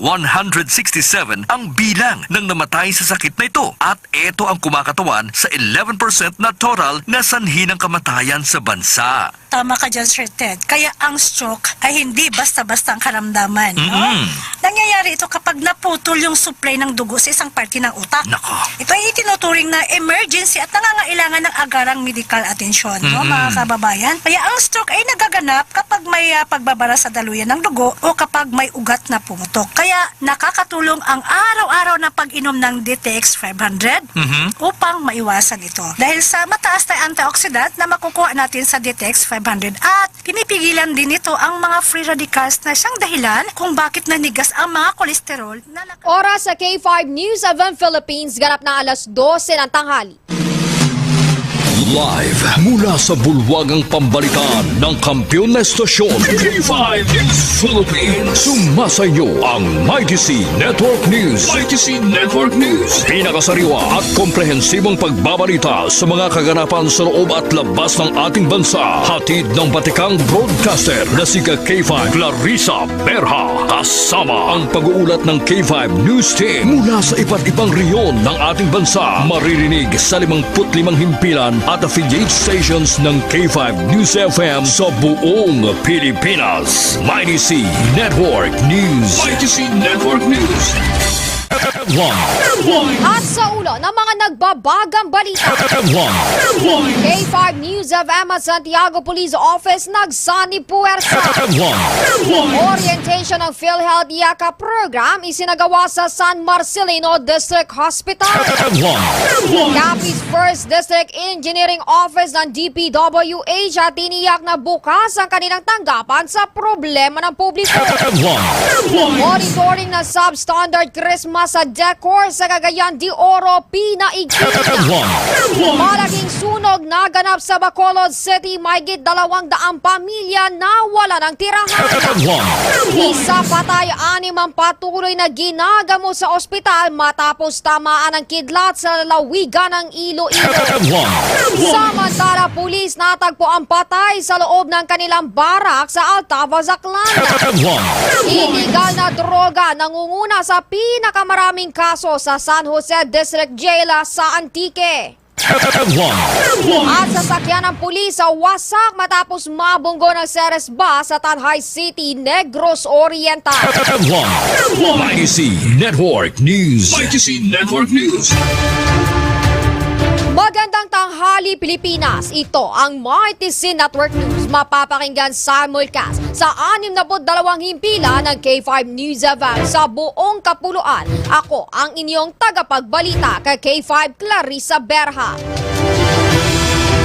ang bilang ng namatay sa sakit na ito. At ito ang kumakatawan sa 11% na total na sanhi ng kamatayan sa bansa. Tama ka dyan, Sir Ted. Kaya ang stroke ay hindi basta-basta ang karamdaman. No? Nangyayari ito kapag naputol yung supply ng dugo sa isang parte ng utak. Nako. Ito ay itinuturing na emergency at nangangailangan ng agarang medical atensyon, no, mga kababayan. Kaya ang stroke ay nagaganap kapag may pagbabara sa daluyan ng dugo o kapag may ugat na pumutok. Kaya nakakatulong ang araw-araw na pag-inom ng DTX 500 upang maiwasan ito. Dahil sa mataas na antioxidant na makukuha natin sa DTX 500 at pinipigilan din ito ang mga free radicals na siyang dahilan kung bakit nanigas ang mga kolesterol na Oras sa K5 News of Philippines, ganap na alas 12 ng tanghali. Live mula sa bulwagang pambalitaan ng kampiyon na estasyon K5 News Philippines. Sumasayo ang Mighty C Network News. Mighty C Network News. Pinakasariwa at komprehensibong pagbabalita sa mga kaganapan sa loob at labas ng ating bansa. Hatid ng batikang broadcaster na si K5 Clarissa Berha. Kasama ang pag-uulat ng K5 News Team mula sa iba't ibang reyon ng ating bansa. Maririnig sa 55 himpilan at affiliate stations ng K5 News FM sa buong Pilipinas. Mighty C Network News. Mighty C Network News. At sa ulo ng mga nagbabagang balita, K5 News of Emma Santiago Police Office nagsani puwersa. Orientation ng PhilHealth Yaka Program isinagawa sa San Marcelino District Hospital. Capiz 1st District Engineering Office ng DPWH at tiniyak na bukas ang kanilang tanggapan sa problema ng publiko. Monitoring ng substandard Christmas sa decor sa Cagayan de Oro pinaigting na. Malaking sunog naganap sa Bacolod City, mahigit 200 pamilya na wala ng tirahan. Isa patay, 6 ang patuloy na ginagamo sa ospital matapos tamaan ng kidlat sa lalawigan ng Iloilo. Samantala, pulis natagpo ang patay sa loob ng kanilang barak sa Altava, Zaclanda. Illegal na droga nangunguna sa pinakamaraming kaso sa San Jose District Jail sa Antique. At sasakyan ng pulis sa wasak matapos mabunggo ng Ceres bus sa Tanhay City, Negros Oriental. Mighty C Network News. Mighty C Network News. Magandang tanghali, Pilipinas. Ito ang Mighty C Network News. Mapapakinggan simulcast sa 62 himpilan ng K5 News FM sa buong kapuluan. Ako ang inyong tagapagbalita kay K5 Clarissa Berha.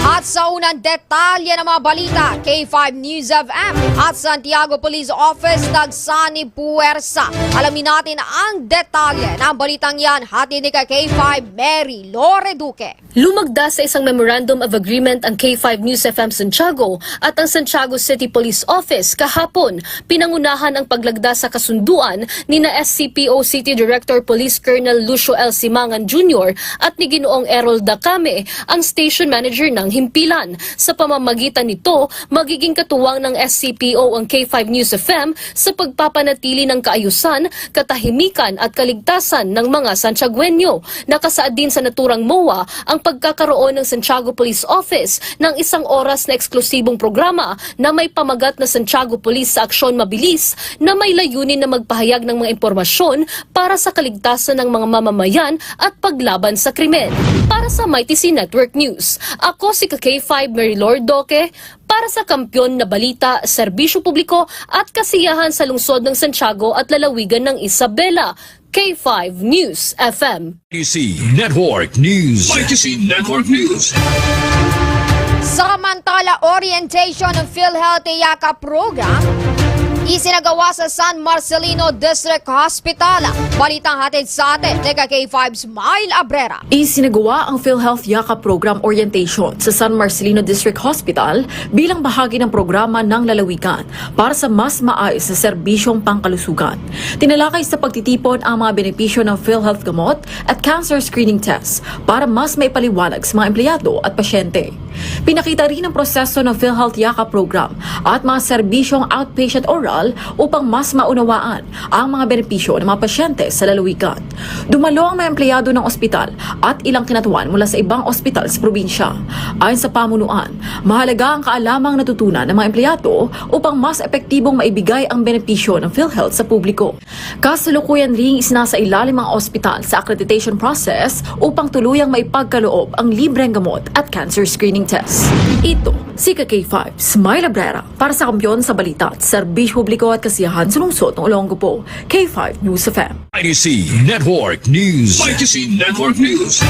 At sa unang detalye ng mga balita, K5 News FM at Santiago Police Office nagsani puwersa. Alamin natin ang detalye ng balitang yan. Hatid ni K5 Mary Lore Duque. Lumagda sa isang Memorandum of Agreement ang K5 News FM Santiago at ang Santiago City Police Office kahapon. Pinangunahan ang paglagda sa kasunduan ni na SCPO City Director Police Colonel Lucio L. Simangan Jr. at ni Ginoong Errol Dacame, ang Station Manager ng himpilan. himpilan. Sa pamamagitan nito, magiging katuwang ng SCPO ang K5 News FM sa pagpapanatili ng kaayusan, katahimikan at kaligtasan ng mga Santiagueño. Nakasaad din sa naturang MOA ang pagkakaroon ng Santiago Police Office ng 1 oras na eksklusibong programa na may pamagat na Santiago Police sa aksyon mabilis na may layunin na magpahayag ng mga impormasyon para sa kaligtasan ng mga mamamayan at paglaban sa krimen. Para sa MyTC Network News, ako si K5 Marilord Doque para sa Kampyon na Balita, Serbisyo Publiko at Kasiyahan sa lungsod ng Santiago at lalawigan ng Isabela. K5 News FM. MyTC Network News. MyTC Network News. Samantala, orientation ng PhilHealth Yakap Program isinagawa sa San Marcelino District Hospital. Balitang hatid sa atin, Teka K5 Smile Abrera. Isinagawa ang PhilHealth Yakap Program Orientation sa San Marcelino District Hospital bilang bahagi ng programa ng lalawigan para sa mas maayos na serbisyong pangkalusugan. Tinalakay sa pagtitipon ang mga benepisyo ng PhilHealth gamot at cancer screening tests para mas maipaliwanag sa mga empleyado at pasyente. Pinakita rin ang proseso ng PhilHealth Yakap Program at mga serbisyong outpatient oral upang mas maunawaan ang mga benepisyo ng mga pasyente sa lalawigan. Dumalo ang mga empleyado ng ospital at ilang kinatuan mula sa ibang ospital sa probinsya. Ayon sa pamunuan, mahalaga ang kaalamang natutunan ng mga empleyado upang mas epektibong maibigay ang benepisyo ng PhilHealth sa publiko. Kasalukuyan ring isinasailalim ang ospital sa accreditation process upang tuluyang maipagkaloob ang libreng gamot at cancer screening test. Ito si K5 Smile Abrera para sa Kampyon sa Balita at Serbisyo Publiko at Kasiyahan sa lungsod ng Olongapo. K5 News FM. MyTC Network News. MyTC Network News.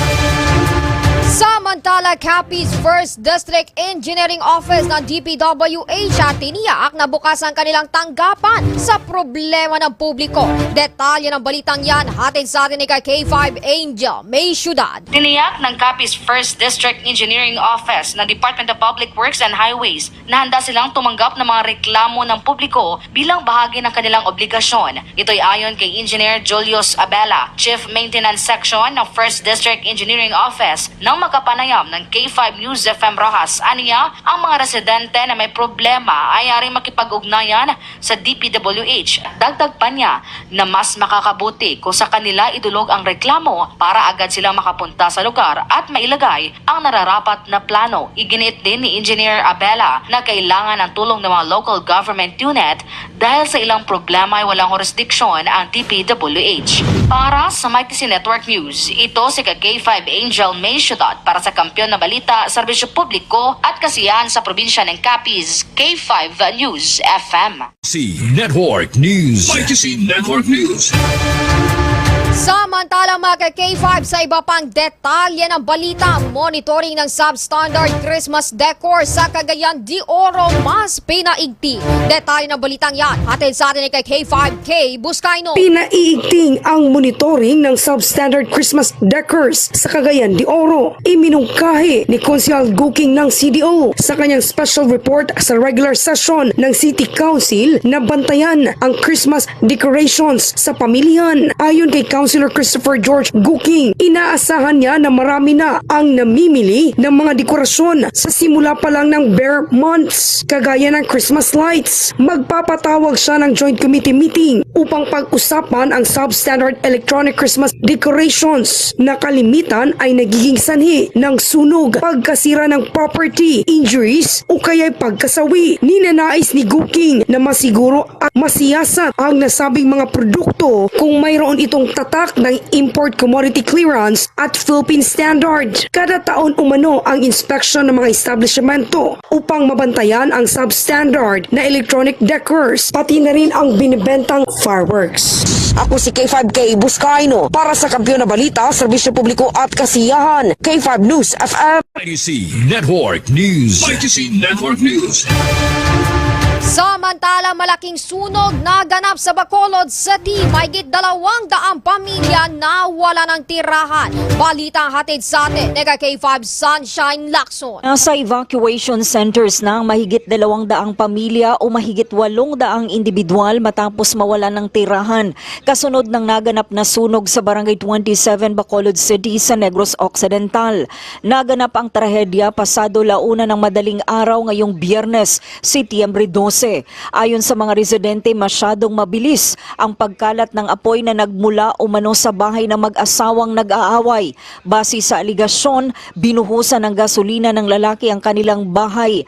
Samantala, Capiz 1st District Engineering Office ng DPWH at tiniyak na bukas ang kanilang tanggapan sa problema ng publiko. Detalye ng balitang yan, hatid sa atin ni K5 Angel May Ciudad. Tiniyak ng Capiz 1st District Engineering Office ng Department of Public Works and Highways na handa silang tumanggap ng mga reklamo ng publiko bilang bahagi ng kanilang obligasyon. Ito'y ayon kay Engineer Julius Abela, Chief Maintenance Section ng 1st District Engineering Office ng makapanayam ng K5 News FM Rojas. Aniya, ang mga residente na may problema ay aring makipag-ugnayan sa DPWH. Dagdag pa niya na mas makakabuti kung sa kanila idulog ang reklamo para agad silang makapunta sa lugar at mailagay ang nararapat na plano. Iginit din ni Engineer Abela na kailangan ng tulong ng mga local government unit dahil sa ilang problema ay walang jurisdiksyon ang DPWH. Para sa MyTC Network News, ito si K5 Angel May Ciudad para sa Kampyon na Balita, Serbisyo Publiko at Kasiyahan sa probinsya ng Capiz, K5 News FM. MyTC Network News. MyTC Network News. Samantala mga K5 sa iba pang detalye ng balita, monitoring ng substandard Christmas decor sa Cagayan de Oro mas pinaigting. Detalye ng balitang yan, hatid sa atin ni K5K Buscaino. Pinaiigting ang monitoring ng substandard Christmas decors sa Cagayan de Oro. Iminungkahi ni Consial Guking ng CDO sa kanyang special report sa regular session ng City Council na bantayan ang Christmas decorations sa pamilyan. Ayon kay Councilor Christopher George Guking, inaasahan niya na marami na ang namimili ng mga dekorasyon sa simula pa lang ng bare months, kagaya ng Christmas lights. Magpapatawag siya ng joint committee meeting upang pag-usapan ang substandard electronic Christmas decorations na kalimitan ay nagiging sanhi ng sunog, pagkasira ng property, injuries o kaya'y pagkasawi. Ninanais ni Guking na masiguro at masiyasat ang nasabing mga produkto kung mayroon itong tatak ng import commodity clearance at Philippine standard. Kada taon umano ang inspection ng mga establishmento upang mabantayan ang substandard na electronic decors, pati na rin ang binibentang fireworks. Ako si K5K Buscaino para sa Kampyon na Balita, Serbisyo Publiko at Kasiyahan, K5 News FM. MyTC Network News. MyTC Network News. Samantala, malaking sunog na ganap sa Bacolod City. Mahigit 200 pamilya na wala ng tirahan. Balita hatid sa atin, Nega K5 Sunshine Lacson. Nasa evacuation centers ng mahigit 200 pamilya o mahigit 800 individual matapos mawalan ng tirahan. Kasunod ng naganap na sunog sa Barangay 27 Bacolod City sa Negros Occidental. Naganap ang trahedya pasado 1:00 ng madaling araw ngayong Biyernes, Setyembre 12. Ayon sa mga residente, masyadong mabilis ang pagkalat ng apoy na nagmula umano sa bahay ng mag-asawang nag-aaway. Base sa aligasyon, binuhusan ng gasolina ng lalaki ang kanilang bahay.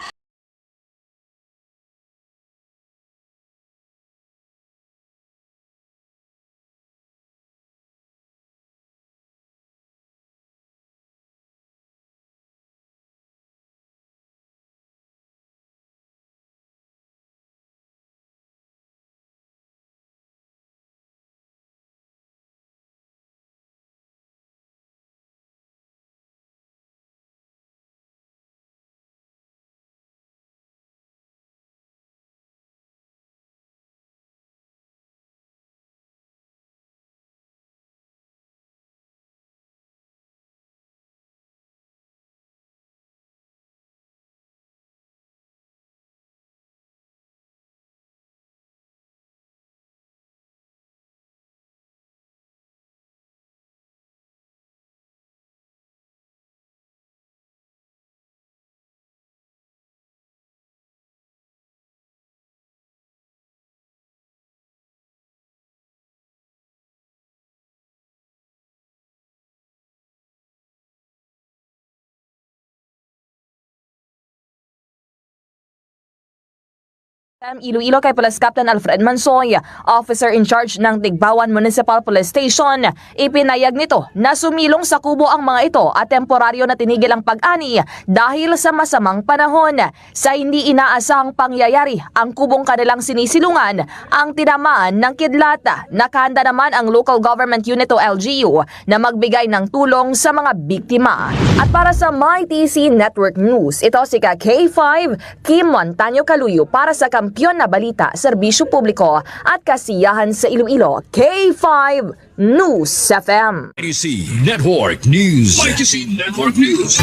Iloilo kay Police Captain Alfred Mansoy, officer in charge ng Tigbawan Municipal Police Station. Ipinayag nito na sumilong sa kubo ang mga ito at temporaryo na tinigil ang pag-ani dahil sa masamang panahon. Sa hindi inaasahang pangyayari ang kubong kanilang sinisilungan ang tinamaan ng kidlat. Nakahanda naman ang Local Government Unit o LGU na magbigay ng tulong sa mga biktima. At para sa MyTC Network News, ito si K5 Kim Montaño Caluyo para sa kampiyon na balita, serbisyo publiko at kasiyahan sa Iloilo. K5 News FM. MyTC Network News. MyTC Network News.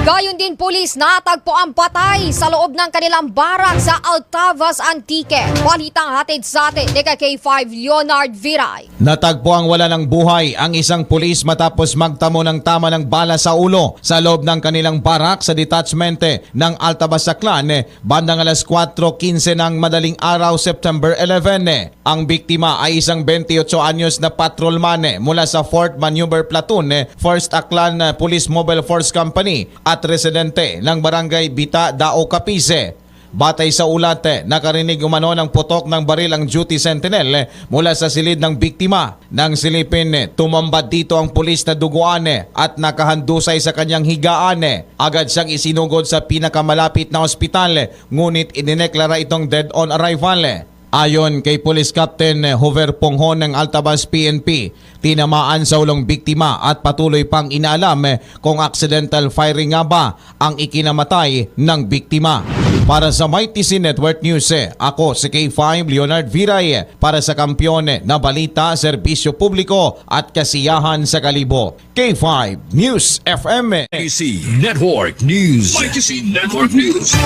Gayon din pulis natagpo ang patay sa loob ng kanilang barak sa Altavas, Antique. Balitang hatid sa atin ni K5 Leonard Viray. Natagpo ang wala ng buhay ang isang pulis matapos magtamo ng tama ng bala sa ulo sa loob ng kanilang barak sa detachmente ng Altavas Aklan bandang alas 4:15 ng madaling araw September 11. Ang biktima ay isang 28 anyos na patrolman mula sa 4th Maneuver Platoon, 1st Aklan Police Mobile Force Company at residente ng Barangay Bita, Dao, Capiz. Batay sa ulat, nakarinig umano ng putok ng baril ang duty sentinel mula sa silid ng biktima. Nang silipin, tumambad dito ang pulis na duguan at nakahandusay sa kanyang higaan. Agad siyang isinugod sa pinakamalapit na ospital, ngunit idineklara itong dead on arrival. Ayon kay Police Captain Hover Ponghon ng Altavas PNP, tinamaan sa ulong biktima at patuloy pang inaalam kung accidental firing nga ba ang ikinamatay ng biktima. Para sa MyTC Network News, ako si K5 Leonard Viray para sa kampiyon na balita, serbisyo publiko at kasiyahan sa Kalibo. K5 News FM. MyTC Network News. MyTC Network News.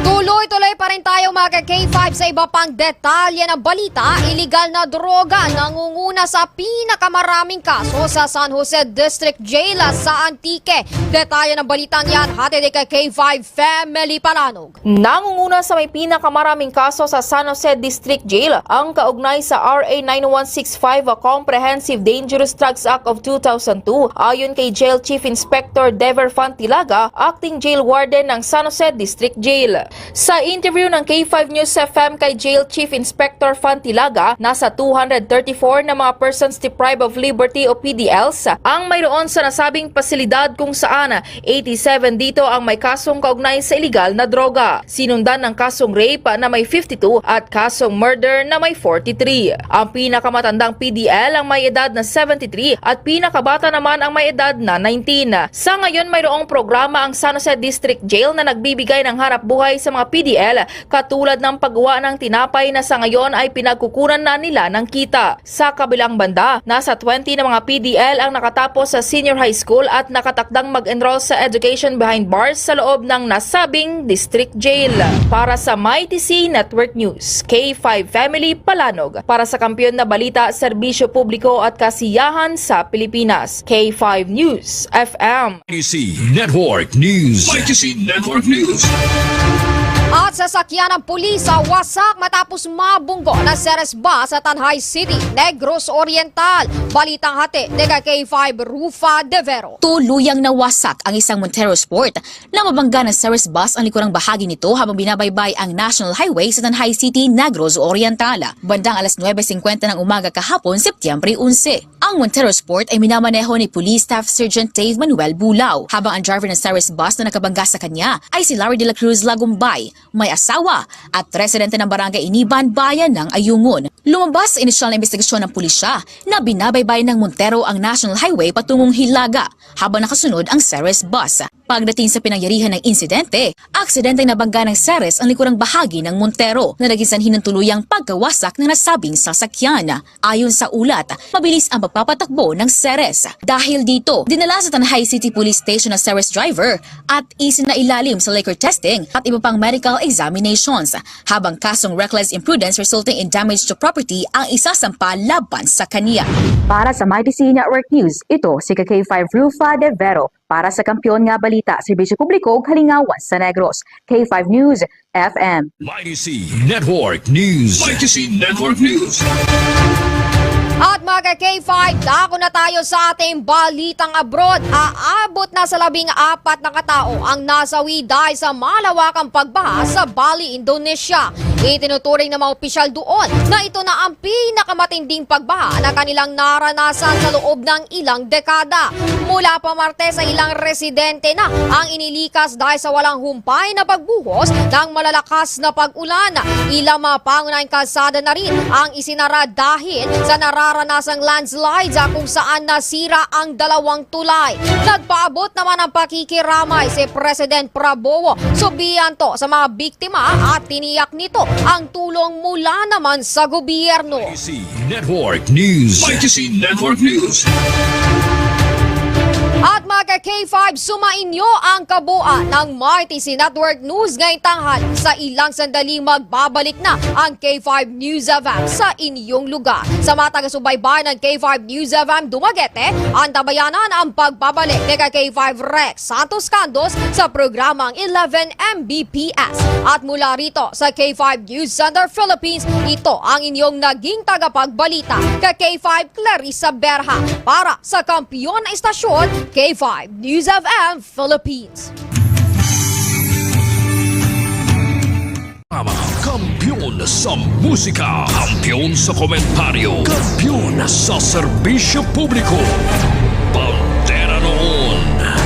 Tuloy-tuloy pa rin tayo mga K5 sa iba pang detalye ng balita. Illegal na droga nangunguna sa pinakamaraming kaso sa San Jose District Jail sa Antique. Detalye ng balitang yan hatid kay K5 Family Palanog. Nangunguna sa may pinakamaraming kaso sa San Jose District Jail ang kaugnay sa RA 9165 o Comprehensive Dangerous Drugs Act of 2002. Ayon kay Jail Chief Inspector Dever Fantilaga, Acting Jail Warden ng San Jose District Jail. Sa interview ng K5 K5 News FM kay Jail Chief Inspector Fantilaga, nasa 234 na mga persons deprived of liberty o PDLs ang mayroon sa nasabing pasilidad kung saan 87 dito ang may kasong kaugnay sa iligal na droga. Sinundan ng kasong rape na may 52 at kasong murder na may 43. Ang pinakamatandang PDL ang may edad na 73 at pinakabata naman ang may edad na 19. Sa ngayon mayroong programa ang San Jose District Jail na nagbibigay ng hanap buhay sa mga PDL katulad ng paggawa ng tinapay na sa ngayon ay pinagkukunan na nila ng kita. Sa kabilang banda, nasa 20 na mga PDL ang nakatapos sa senior high school at nakatakdang mag-enroll sa education behind bars sa loob ng nasabing district jail. Para sa MyTC Network News, K5 Family Palanog. Para sa kampiyon na balita, serbisyo publiko at kasiyahan sa Pilipinas. K5 News FM. MyTC Network News. MyTC Network News. At sasakyan ng pulis sa wasak matapos mabunggo na Ceres bus sa Tanay City, Negros Oriental. Balitang hati ni K5 Rufa De Vero. Tuluyang nawasak ang isang Montero Sport na mabangga ng Ceres bus ang likurang bahagi nito habang binabaybay ang National Highway sa Tanay City, Negros Oriental. Bandang alas 9:50 ng umaga kahapon, Setyembre 11. Ang Montero Sport ay minamaneho ni Police Staff Sergeant Dave Manuel Bulao, habang ang driver ng Ceres bus na nakabangga sa kanya ay si Larry de la Cruz Lagumbay, may asawa at residente ng Barangay Iniban, Bayan ng Ayungon. Lumabas sa inisyal na investigasyon ng pulisya na binabaybay ng Montero ang National Highway patungong Hilaga habang nakasunod ang Ceres bus. Pagdating sa pinangyarihan ng insidente, aksidenteng nabangga ng Ceres ang likurang bahagi ng Montero na naging sanhi ng tuluyang pagkawasak ng nasabing sasakyan. Ayon sa ulat, mabilis ang pagpapatakbo ng Ceres. Dahil dito, dinala sa Tanay City Police Station ang Ceres driver at isinailalim sa liquor testing at iba pang medical examinations, habang kasong reckless imprudence resulting in damage to property ang isasampa laban sa kaniya. Para sa MyTC Network News, ito si K5 Rufa De Vero. Para sa kampiyon nga balita, serbisyo publiko halingawan sa Negros. K5 News FM. MyTC Network News. MyTC Network News. At mga K5, dako na tayo sa ating balitang abroad. Aabot na sa 14 na katao ang nasawi dahil sa malawakang pagbaha sa Bali, Indonesia. Itinuturing ng mga opisyal doon na ito na ang pinakamatinding pagbaha na kanilang naranasan sa loob ng ilang dekada. Mula pa Martes sa ilang residente na ang inilikas dahil sa walang humpay na pagbuhos ng malalakas na pag-ulan. Ilang mga pangunahing kalsada na rin ang isinara dahil sa nararanasang landslides kung saan nasira ang 2 tulay. Nagpaabot naman ang pakikiramay si President Prabowo Subianto sa mga biktima at tiniyak nito ang tulong mula naman sa gobyerno. MyTC Network News. MyTC Network News. At mga K5, sumainyo ang kabuuan ng MyTC Network News ngayong tanghali. Sa ilang sandali magbabalik na ang K5 News FM sa inyong lugar. Sa mga taga-subaybay ng K5 News FM Dumaguete, antabayanan ang pagbabalik ni K5 Rex Santos Candos sa programang 11 Mbps. At mula rito sa K5 News Center Philippines, ito ang inyong naging tagapagbalita K5 Clarissa Berha para sa kampiyon na istasyon K5 News FM Philippines. Kampiyon sa musika, kampiyon sa komentaryo, kampiyon sa serbisyo publiko. Pantera noon,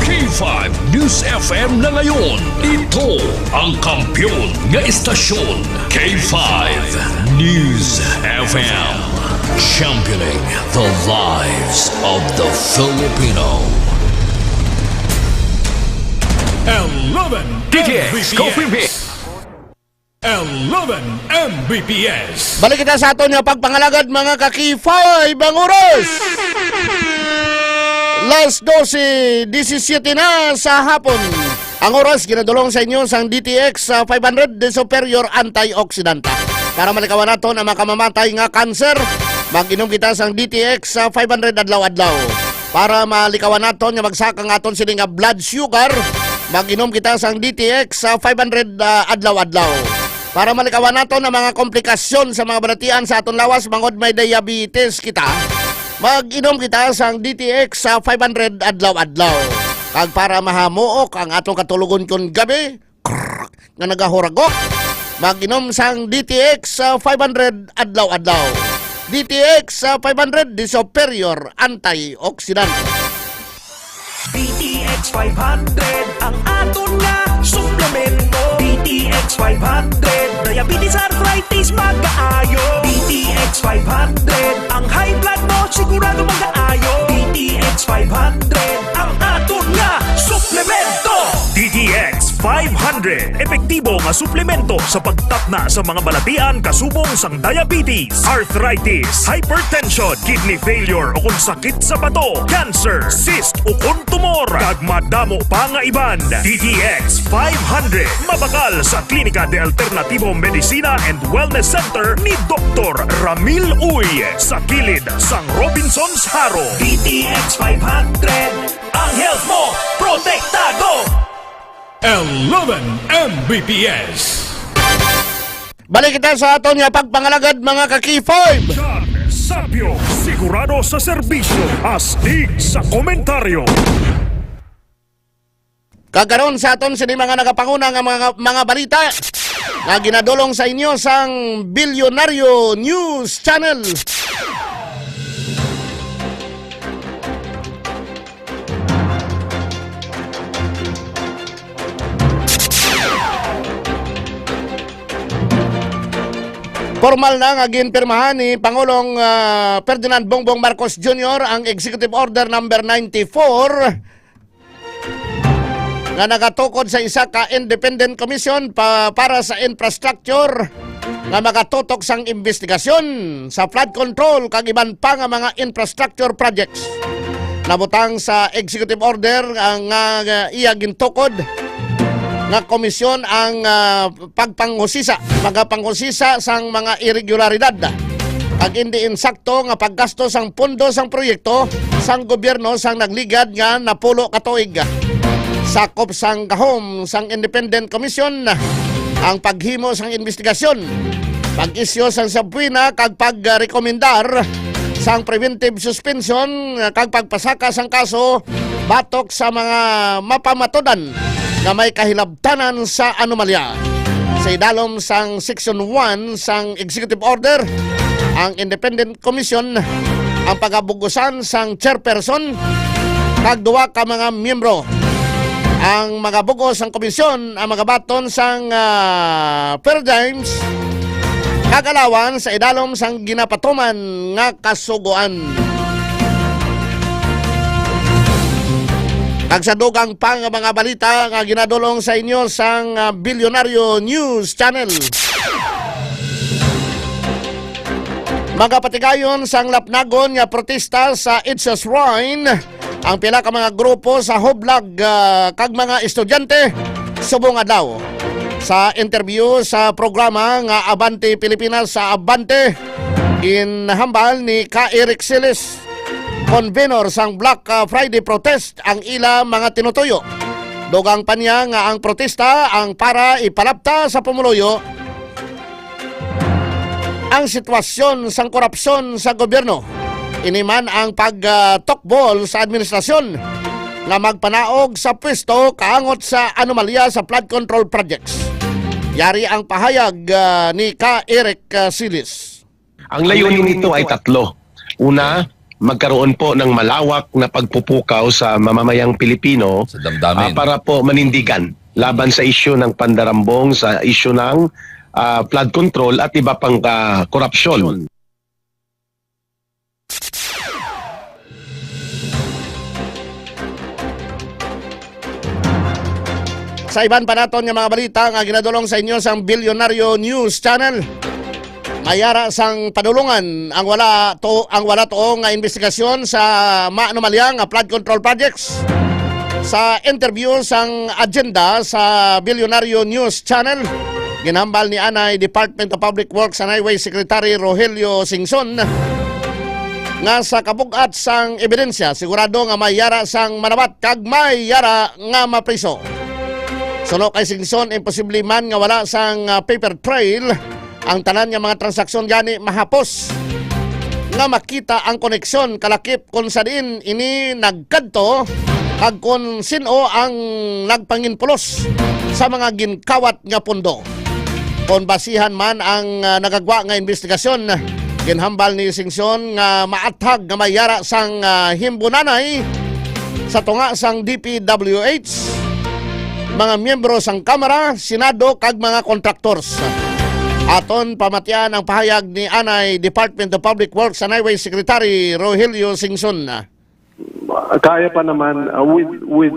K5 News FM na ngayon. Ito ang kampiyon nga istasyon, K5 News FM. Championing the lives of the Filipino. 11 DTX Coffee Mix. 11 Mbps. Balik kita sa aton nga pagpangalagad mga K5 ang oras. Last 12:17 na sa hapon. Ang oras ginadulong sa inyo sang DTX 500 de Superior Antioxidant. Para malikawan naton ang makamamatay nga cancer, mag-inom kita sang DTX 500 adlaw-adlaw. Para malikawan naton nga magsaka nga aton sini nga blood sugar, mag-inom kita sang DTX 500 adlaw-adlaw. Para malikawan naton ang mga komplikasyon sa mga balatian sa aton lawas bangod may diabetes kita, mag-inom kita sang DTX 500 adlaw-adlaw. Kag para mahamuok ang atong katulugon kun gabi nga nagahuragok, Mag-inom sang DTX 500 adlaw-adlaw. DTX 500 di superior antioxidant. DTX 500 ang aton nga suplemento. DTX 500 diabetes arthritis magkaayo. DTX 500 ang high blood mo sigurado magkaayo. DTX 500 ang aton nga suplemento. DTX 500 epektibo nga suplemento sa pagtatna sa mga balatian kasubong sang diabetes, arthritis, hypertension, kidney failure o kung sakit sa bato, cancer, cyst o kung tumor, kag madamo pa nga iban. DTX 500 mabakal sa Klinika de Alternativo Medicina and Wellness Center ni Dr. Ramil Uy sa kilid sang Robinson's Haro. DTX 500 ang health mo protektado. 11 Mbps. Balik kita sa aton nga pagpangalagad mga ka-K5. Sapyo, sigurado sa serbisyo, astig sa komentaryo. Kagaron sa aton sini mga nagapanguna nga mga balita nga ginadulong sa inyo sang Bilyonaryo News Channel. Formal na nga ginpirmahan ni Pangulong Ferdinand Bongbong Marcos Jr. ang Executive Order number 94 nga nagatukod sa isa ka independent commission para sa infrastructure nga magatutok sang investigasyon sa flood control kag iban pa nga mga infrastructure projects. Nabutang sa executive order nga iya gintukod nga komisyon ang magapanghusisa sang mga irregularidad ag hindi insakto nga paggasto sang pondo sang proyekto sang gobyerno sang nagligad nga napulo ka tuig. Sakop sang gahom sang independent commission ang paghimo sang investigasyon, pag-isyo sang subpoena kag pagrekomendar sang preventive suspension kag pagpasaka sang kaso batok sa mga mapamatudan nga may kahilabtanan sa anomalya. Sa idalom sang Section 1 sang Executive Order, ang Independent Commission ang pagabugusan sang chairperson kag duwa ka mga miyembro. Ang magabugos sang komisyon ang magabaton sang paradigms kag alawan sa idalom sang ginapatuman nga kasuguan. Nagsadugang pa nga mga balita nga ginadulong sa inyo sang Bilyonaryo News Channel. Magapatigayon sang lapnagon nga protesta sa Itza Shrine ang pila ka mga grupo sa Hoblag kag mga estudyante subong adlaw. Sa interview sa programa nga Abante Pilipinas sa Abante, ginhambal ni Ka Eric Siles, convenor sang Black Friday protest ang ila mga tinutuyo. Dugang pa niya nga ang protesta ang para ipalapta sa pumuluyo ang sitwasyon sang korupsyon sa gobyerno. Iniman ang pagtokbol sa administrasyon na magpanaog sa pwesto kaangot sa anomalya sa flood control projects. Yari ang pahayag ni Ka Eric Siles. Ang layunin nito ay tatlo. Una, magkaroon po ng malawak na pagpupukaw sa mamamayang Pilipino para po manindigan laban sa isyu ng pandarambong, sa isyu ng flood control at iba pang korupsyon. Sa iban pa naton nga mga balita nga ginadulong sa inyo sang Bilyonaryo News Channel. Mayara sang padulungan ang wala to nga investigasyon sa maanomalya nga flood control projects. Sa interview sang agenda sa Bilyonaryo News Channel, ginambal ni Anay Department of Public Works and Highway Secretary Rogelio Singson nga sa kabugat sang ebidensya sigurado nga mayara sang manawat kag mayara nga mapriso. Suno kay Singson, imposible man nga wala sang paper trail ang tanan nga mga transaksyon gani mahapos nga makita ang koneksyon kalakip kung sa diin ini nagkadto kag kung sino ang nagpanginpulos sa mga ginkawat nga pundo. Kung basihan man ang nagagwa nga investigasyon, ginhambal ni Singson nga maathag nga mayara sang himbunanay sa tunga sang DPWH, mga miyembro sang Kamara, Senado kag mga contractors. Aton pamatian ang pahayag ni Anay Department of Public Works and Highway Secretary Rogelio Singson. Kaya pa naman with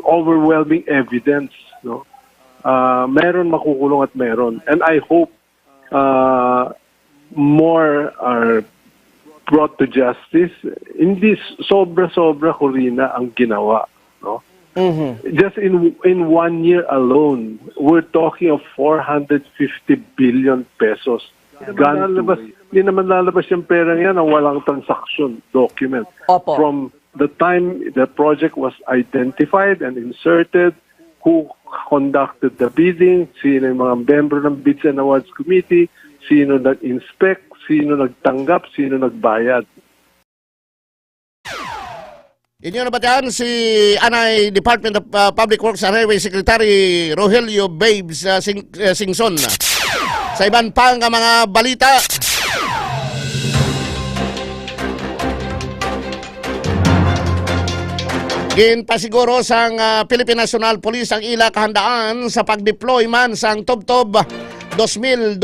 overwhelming evidence, no? Meron makukulong at meron, and I hope more are brought to justice. Hindi sobra-sobra, Corina, ang ginawa, no? Just in 1 year alone, we're talking of 450 billion pesos. Hindi naman lalabas yung pera yan ang walang transaction document. Opo. From the time the project was identified and inserted, who conducted the bidding, sino yung mga member ng Bids and Awards Committee, sino nag-inspect, sino nagtanggap, sino nagbayad. Inyo nabatian si Anay Department of Public Works and Highway Secretary Rogelio Babes Singson. Sa iban pang mga balita, ginpasiguro sang Philippine National Police ang ila kahandaan sa pag-deploy man sang Tubtob 2,250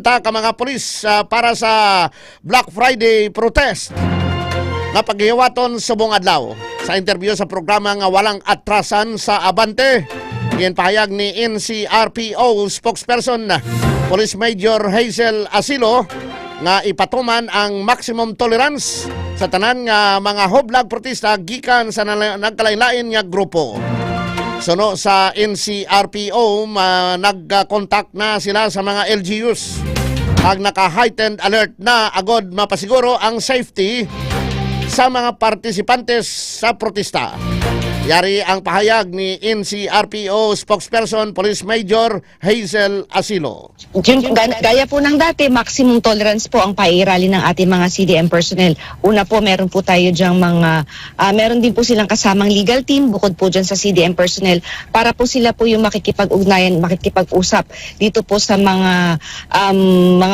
ka mga pulis para sa Black Friday protest nga paghiwaton subong adlaw. Sa interview sa programa nga Walang Atrasan sa Abante, ginpahayag ni NCRPO spokesperson Police Major Hazel Asilo nga ipatuman ang maximum tolerance sa tanan nga mga hoblag protesta gikan sa nagkalain-lain nga grupo. Suno sa NCRPO, nagkontak na sila sa mga LGUs. Ang naka-heightened alert na agod mapasiguro ang safety sa mga partisipantes sa protesta. Yari ang pahayag ni NCRPO spokesperson Police Major Hazel Asilo. Gaya po ng dati, maximum tolerance po ang pairali ng ating mga CDM personnel. Una po, meron po tayo dyang meron din po silang kasamang legal team bukod po dyan sa CDM personnel para po sila po yung makikipag-ugnayan, makikipag-usap dito po sa mga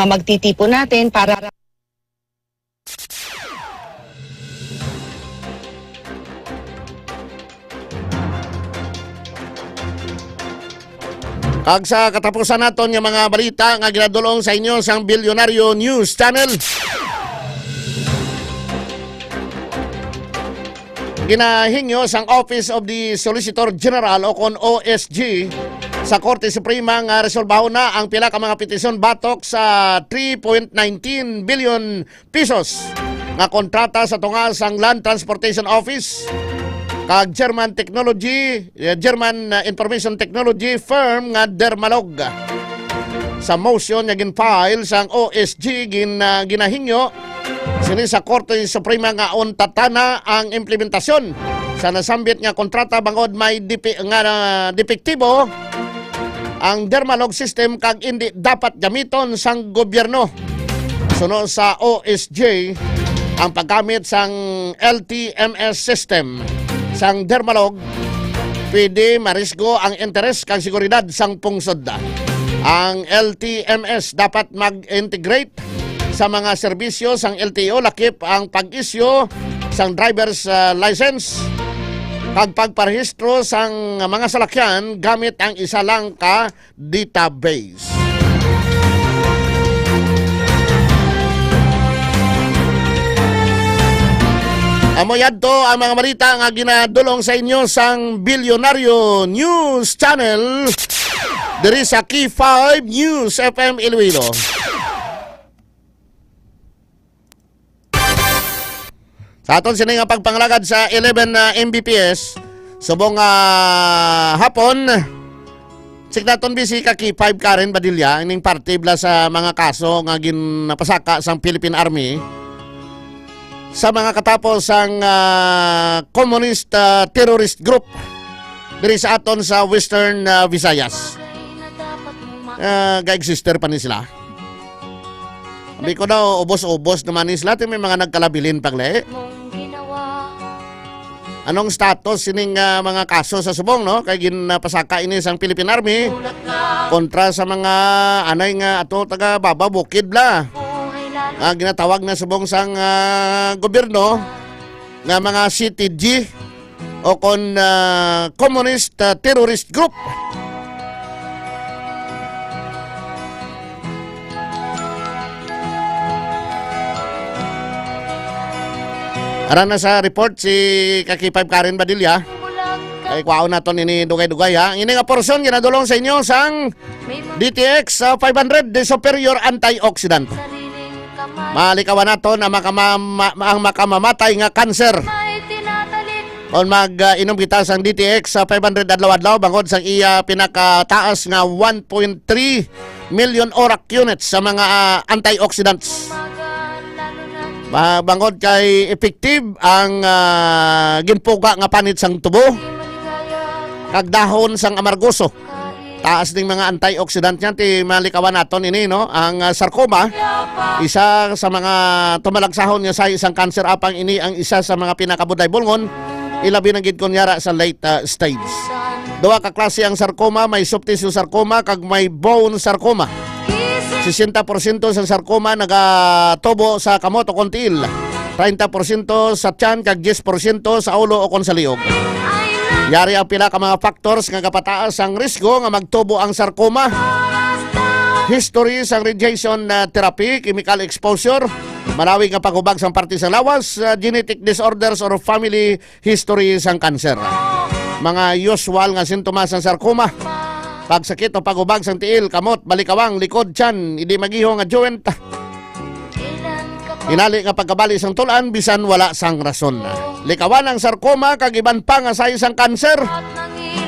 magtitipo natin para Kag sa katapusan naton yung mga balita nga ginadulong sa inyo sang Bilyonaryo News Channel. Ginahingyo sang Office of the Solicitor General o kon OSG sa Korte Suprema nga resolbaho na ang pila ka mga petisyon batok sa 3.19 billion pesos nga kontrata sa tunga sang Land Transportation Office kag German Information Technology firm nga Dermalog. Sa motion nga ginfile sang OSG ginahingyo sini sa Korte Suprema nga untatana ang implementasyon sa nasambit nga kontrata bangod may depektibo ang Dermalog system kag hindi dapat gamiton sang gobyerno. Suno sa OSG ang paggamit sang LTMS system sang Dermalog pwede marisgo ang interes kang seguridad sang pungsod. Ang LTMS dapat mag-integrate sa mga serbisyo sang LTO lakip ang pag-isyo sang driver's license kag pagparehistro sang mga salakyan gamit ang isa lang ka database. Amoyad to ang mga balita nga ginadulong sa inyo sang Bilyonaryo News Channel diri sa Key 5 News FM Iloilo. Sa aton sini nga pagpangalagad sa 11 Mbps subong hapon signaton bisi ka Key 5 Karen Badilla ining parte bla sa mga kaso nga ginapasaka sang Philippine Army sa mga katapos ang communist terrorist group diri sa aton sa Western Visayas. Ga-exister pa ni sila. Sabi ko daw, ubos-ubos naman ni sila. May mga nagkalabilin pagle. Anong status sining mga kaso sa subong, no? Kaya ginapasaka ini sang Philippine Army kontra sa mga anay nga ato taga baba bukid bla. Ginatawag na subong sang gobyerno nga mga CTG o kon communist terrorist group. Ara na sa report si Kaki5 Karen Badilla. Ay kwao naton ini dugay-dugay ha. Ini nga porsyon ginadulong sa inyo sang DTX 500 de superior antioxidant. Malikawan naton ang makamamatay nga cancer. Kung mag-inom kita sang DTX 500 adlaw-adlaw bangod sang iya pinakataas nga 1.3 million ORAC units sa mga antioxidants. Bangod kay effective ang ginpuga nga panit sang tubo kag dahon sang amargoso. Taas ding mga antioxidant niyan ti malikawan naton ini no. Ang sarcoma isa sa mga tumalagsahon nga sa isang cancer apang ini ang isa sa mga pinakabuday bulngon ilabi na gid kunyara sa late stage. Duha ka klase ang sarcoma, may soft tissue sarcoma kag may bone sarcoma. 60% sa sarcoma nagatubo sa kamot o kontiil, 30% sa tiyan kag 10% sa ulo o kon sa liog. Yari ang pila ka mga factors nga kapataas ang risgo nga magtubo ang sarcoma. History sang radiation therapy, chemical exposure, malawi nga paghubag sang parte sa lawas, genetic disorders or family history sang cancer. Mga usual nga sintomas sang sarcoma: pagsakit o paghubag sang tiil, kamot, balikawang, likod, tiyan, hindi magiho nga joint. Inali nga pagkabali sang tulan bisan wala sang rason. Likawan ang sarcoma kag iban pa nga sa isang cancer.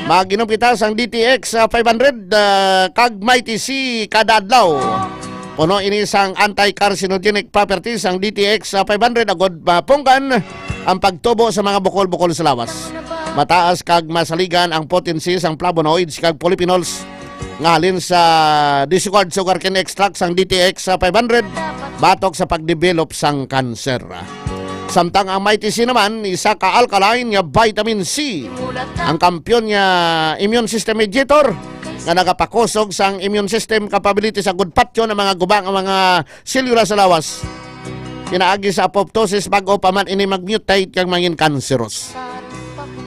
Maginom kita sang DTX 500 kag Mighty C kada adlaw. Puno ini sang anti-carcinogenic properties ang DTX 500 agod mapungkan ang pagtubo sa mga bukol-bukol sa lawas. Mataas kag masaligan ang potency sang flavonoids kag polyphenols ngalin sa discard sugar cane extract sang DTX 500 batok sa pagdevelop sang cancer. Samtang ang Mighty C naman isa ka alkaline nga vitamin C, ang kampyon nga immune system mediator nga nagapakusog sang immune system capability sa good patyo ng mga gubang ang mga selula sa lawas. Pinaagi sa apoptosis bago pa man ini magmutate kag mangin cancerous.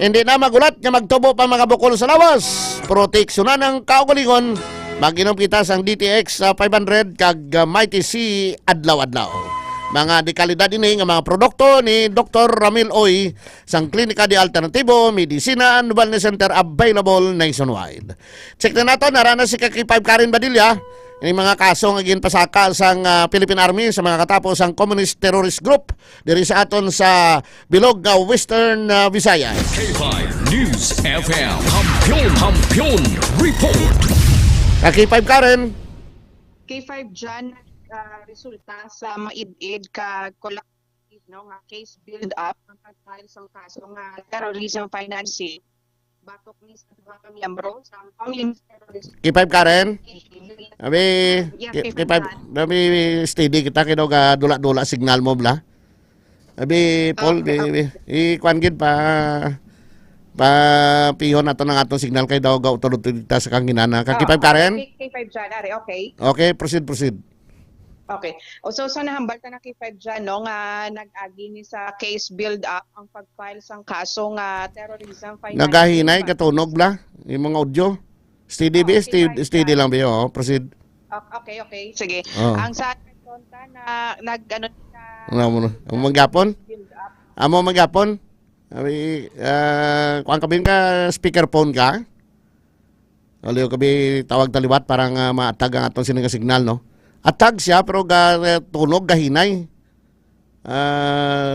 Hindi na magulat nga magtubo pa mga bukol sa lawas. Proteksyonan ng kaugalingon. Mag-inom kita sang DTX 500 kag Mighty C adlaw-adlaw. Mga dekalidad ini nga mga produkto ni Dr. Ramil Oy sang Klinika de Alternativo, Medicina and Wellness Center available nationwide. Check na nato, narana si Kaki5 Karen Badilla. Ini mga kaso nga ginpasaka sang Philippine Army sa mga katapos ang communist terrorist group diri sa aton sa bilog nga Western Visayas. K5 News FM Kampiyon Report. Kaki5 Karen. K5 dyan resulta sa maid-id ka collective no nga case build up ang pagfile sa kaso nga terrorism financing batok ni sa mga miyembro sa family terrorist. K5 Karen. K5 Kami steady kita kinog dula-dula signal mo bla. Abi Paul ikuan gid pa pihon nato ng atong signal kay daw ga utod ta sa kanginana. K5 Karen. K5 dyan, okay. Okay, proceed. Okay. So nahambal ta na K5 dyan, no, nga nag-agi ni sa case build-up ang pag-file sang kaso nga terrorism financing. Nagahinay, katunog bla, yung mga audio. Steady steady lang ba yun? Proceed. Okay. Sige. Ang sa konta na nag-ano na... Ang magyapon? Amo magyapon? Kung kabin ka, speakerphone ka? Aliyo kabi tawag taliwat parang maatag ang atong sininga signal, no? Atag siya pero tunog gahinay.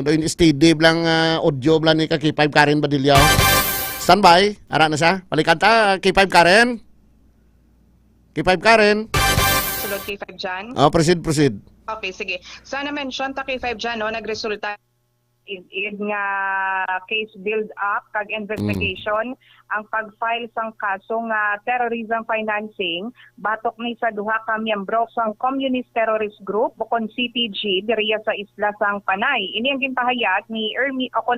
Doon steady lang audio lang ni K5 Karen Badilla. Standby, ara na siya. Balikan ta K5 Karen. K5 Karen. Sulod K5 dyan. Proceed. Okay, sige. Sana mention ta K5 dyan, no, nagresulta id nga case build up kag investigation ang pag-file sang kaso nga terrorism financing batok ni sa duha ka miyembro sang Communist Terrorist Group bukod CTG diriya sa isla sang Panay. Ini ang ginpahayag ni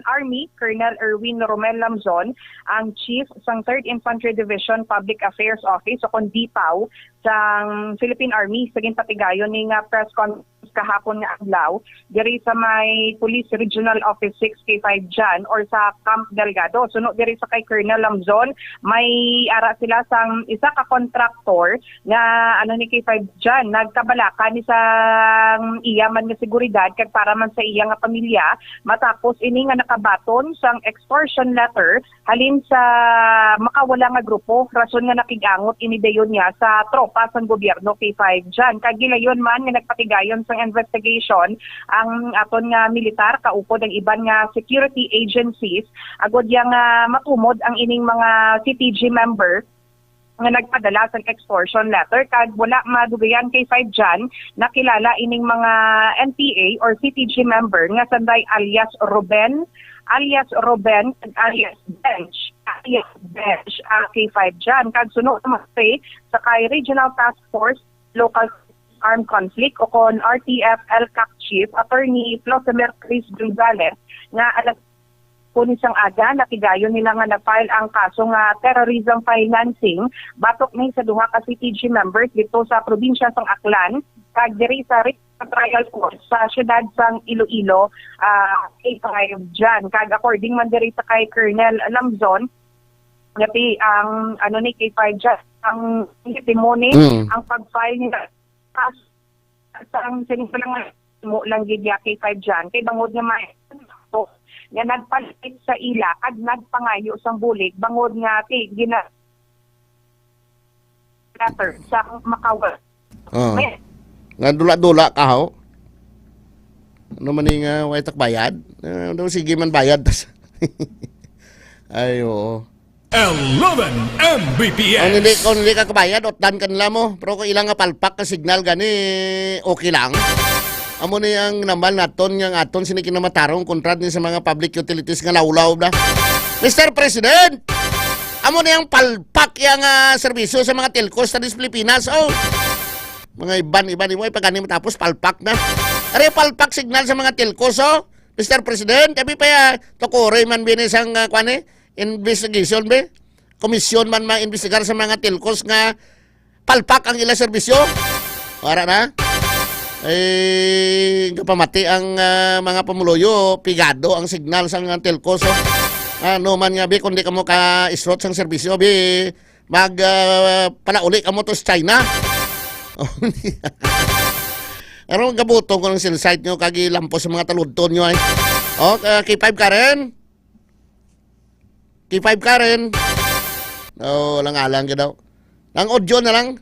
Army Colonel Erwin Romel Lamzon, ang Chief sang 3rd Infantry Division Public Affairs Office o DIPAW sang Philippine Army sa ginpatigayon ni nga press conference kahapon nga adlaw diri sa may Police Regional Office 6 K5 Jan or sa Camp Delgado. Suno diri sa kay Colonel Lamzon, may ara sila sang isa ka contractor nga ni K5 Jan nagkabalaka ni sa iya man nga seguridad kag para man sa iya nga pamilya matapos ini nga nakabaton sang extortion letter halin sa makawala nga grupo rason nga nakigangot ini dayon niya sa tropa sang gobyerno K5 Jan. Kag gilayon man nga nagpatigayon sang investigation ang aton nga militar kaupod ang iban nga security agencies agod yang matumod ang ining mga CTG member nga nagpadala sa extortion letter kag wala madugayan kay 5 Jan nakilala ining mga NPA or CTG member nga sanday alias Bench kay 5 Jan kag sunod naman sa kay Regional Task Force Local Armed Conflict o kon RTF LCAC Chief Attorney Flosemir Chris Gonzalez nga alas po nisang aga nakigayon nila nga na-file ang kaso nga terrorism financing batok ni sa duha ka CTG members dito sa probinsya sang Aklan kag diri sa trial court sa syudad sang Iloilo K5 Jan kag according man diri sa kay Colonel Lamzon ngati ang ni K5 Jan ang testimony ang pag-file nila sa ang sinipalang mo lang gidya kay 5 Jan kay bangod nga may nga nagpalit sa ila at nagpangayo sang bulig bangod nga gina letter sa Macau. Nga dula-dula ka ho. Ano man nga way tak bayad? Sige man bayad. Ay oo. 11 Mbps. Kung hindi ka kabayad, otdan ka nila mo. Pero kung ilang nga palpak ka signal gani, okay lang. Amo na yung nambal naton, yung aton sinikinamatarong kontrad ni sa mga public utilities nga laulaw na. Mr. President, amo na yung palpak yung serbisyo sa mga telcos sa Pilipinas. Oh, mga iban, pagani matapos palpak na. Are palpak signal sa mga telcos, oh. Mr. President, tabi pa ya, tokore man binisang investigation be? Komisyon man ma-investigar sa mga telcos nga palpak ang ila serbisyo. Para na? Kapamati ang mga pamuluyo, pigado ang signal sa mga telcos. Ano man nga be, kundi ka mo ka-isrot sang serbisyo be, palauli ka mo to sa China. Ano gabutong ko ng silsite nyo, kagilampos sa mga taludton nyo ay. K5 Karen? K5 Karen. Lang-alang ka daw. Lang audio na lang.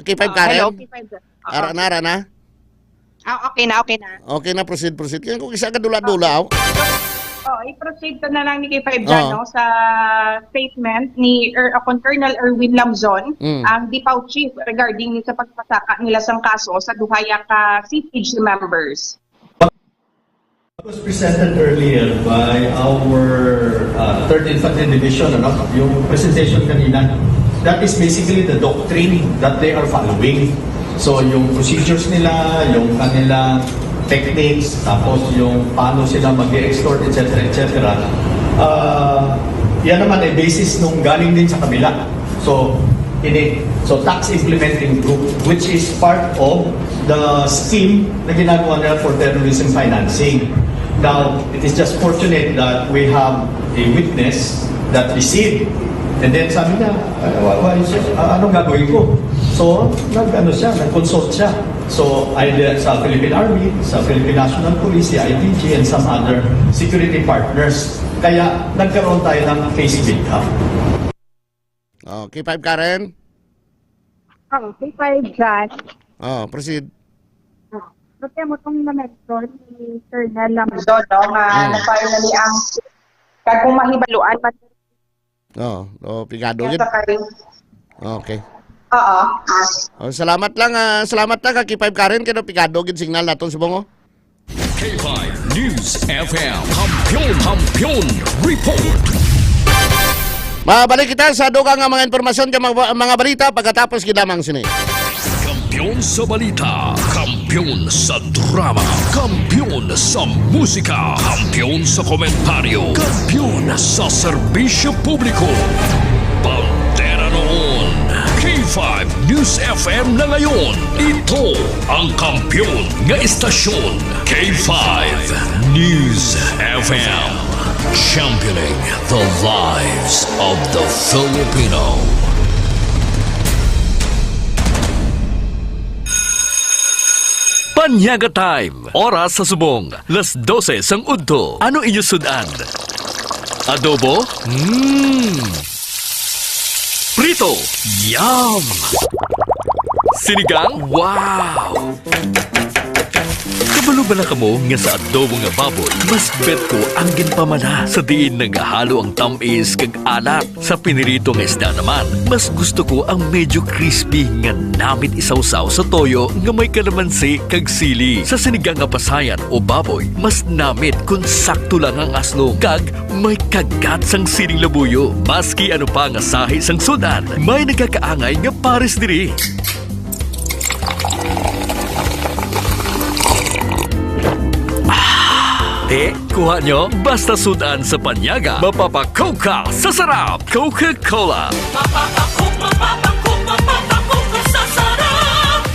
K5 Karen. Hello, K5. Ara na. Okay na. Okay na, proceed. Kaya kung isa ka dula-dula. I-proceed na lang ni K5 Jan sa statement ni Colonel Erwin Lamzon, ang DIPAW Chief regarding sa pagpasaka nila sang kaso sa duhaya ka CTG members. It was presented earlier by our 3rd Infantry Division, yung presentation kanina. That is basically the doctrine that they are following. So yung procedures nila, yung kanilang techniques, tapos yung paano sila mag-extort, etc. Yan naman ay basis nung galing din sa kabila. So tax implementing group, which is part of the scheme na ginagawa nila for terrorism financing. Now, it is just fortunate that we have a witness that received. And then sabi niya, anong gagawin ko? So, nag-consult siya. So, either sa Philippine Army, sa Philippine National Police, the ITG, and some other security partners. Kaya, nagkaroon tayo ng case build-up. K5 Karen? K5 Jan. Proceed. Kasi mo itong na-mention ni Colonel Lamzon, na-file na niya ang kung mahibaluan pa. Pigado yun. Okay. Oo. Salamat lang K5 Karen, kaya pigado yun signal natin sa bungo. K5 News FM. Kampiyon Report. Mabalik kita sa dugang nga mga informasyon ka mga balita pagkatapos kinamang sini. Kampiyon sa balita, kampiyon sa drama, kampiyon sa musika, kampiyon sa komentaryo, kampiyon sa serbisyo publiko. Bandera noon, K5 News FM na ngayon. Ito ang kampiyon nga istasyon, K5 News FM. Championing the lives of the Filipino. Panyaga time. Oras sa subong. Las 12 sang udto. Ano inyo sudan? Adobo? Prito? Yum! Sinigang? Wow! Kabalo ba na kamo nga sa adobo nga baboy, mas bet ko ang ginpamana sa diin nagahalo ang tamis kag alat. Sa pinirito nga isda naman, mas gusto ko ang medyo crispy nga namit isawsaw sa toyo nga may kalamansi kag sili. Sa sinigang nga pasayan o baboy, mas namit kung sakto lang ang aslong kag may kagat sang siling labuyo. Maski ano pa nga sahi sang sudan, may nagkakaangay nga pares diri. Kuha nyo, basta sudan sa panyaga, mapapakook ka sa sarap. Coca-Cola. Mapapakook sa sarap.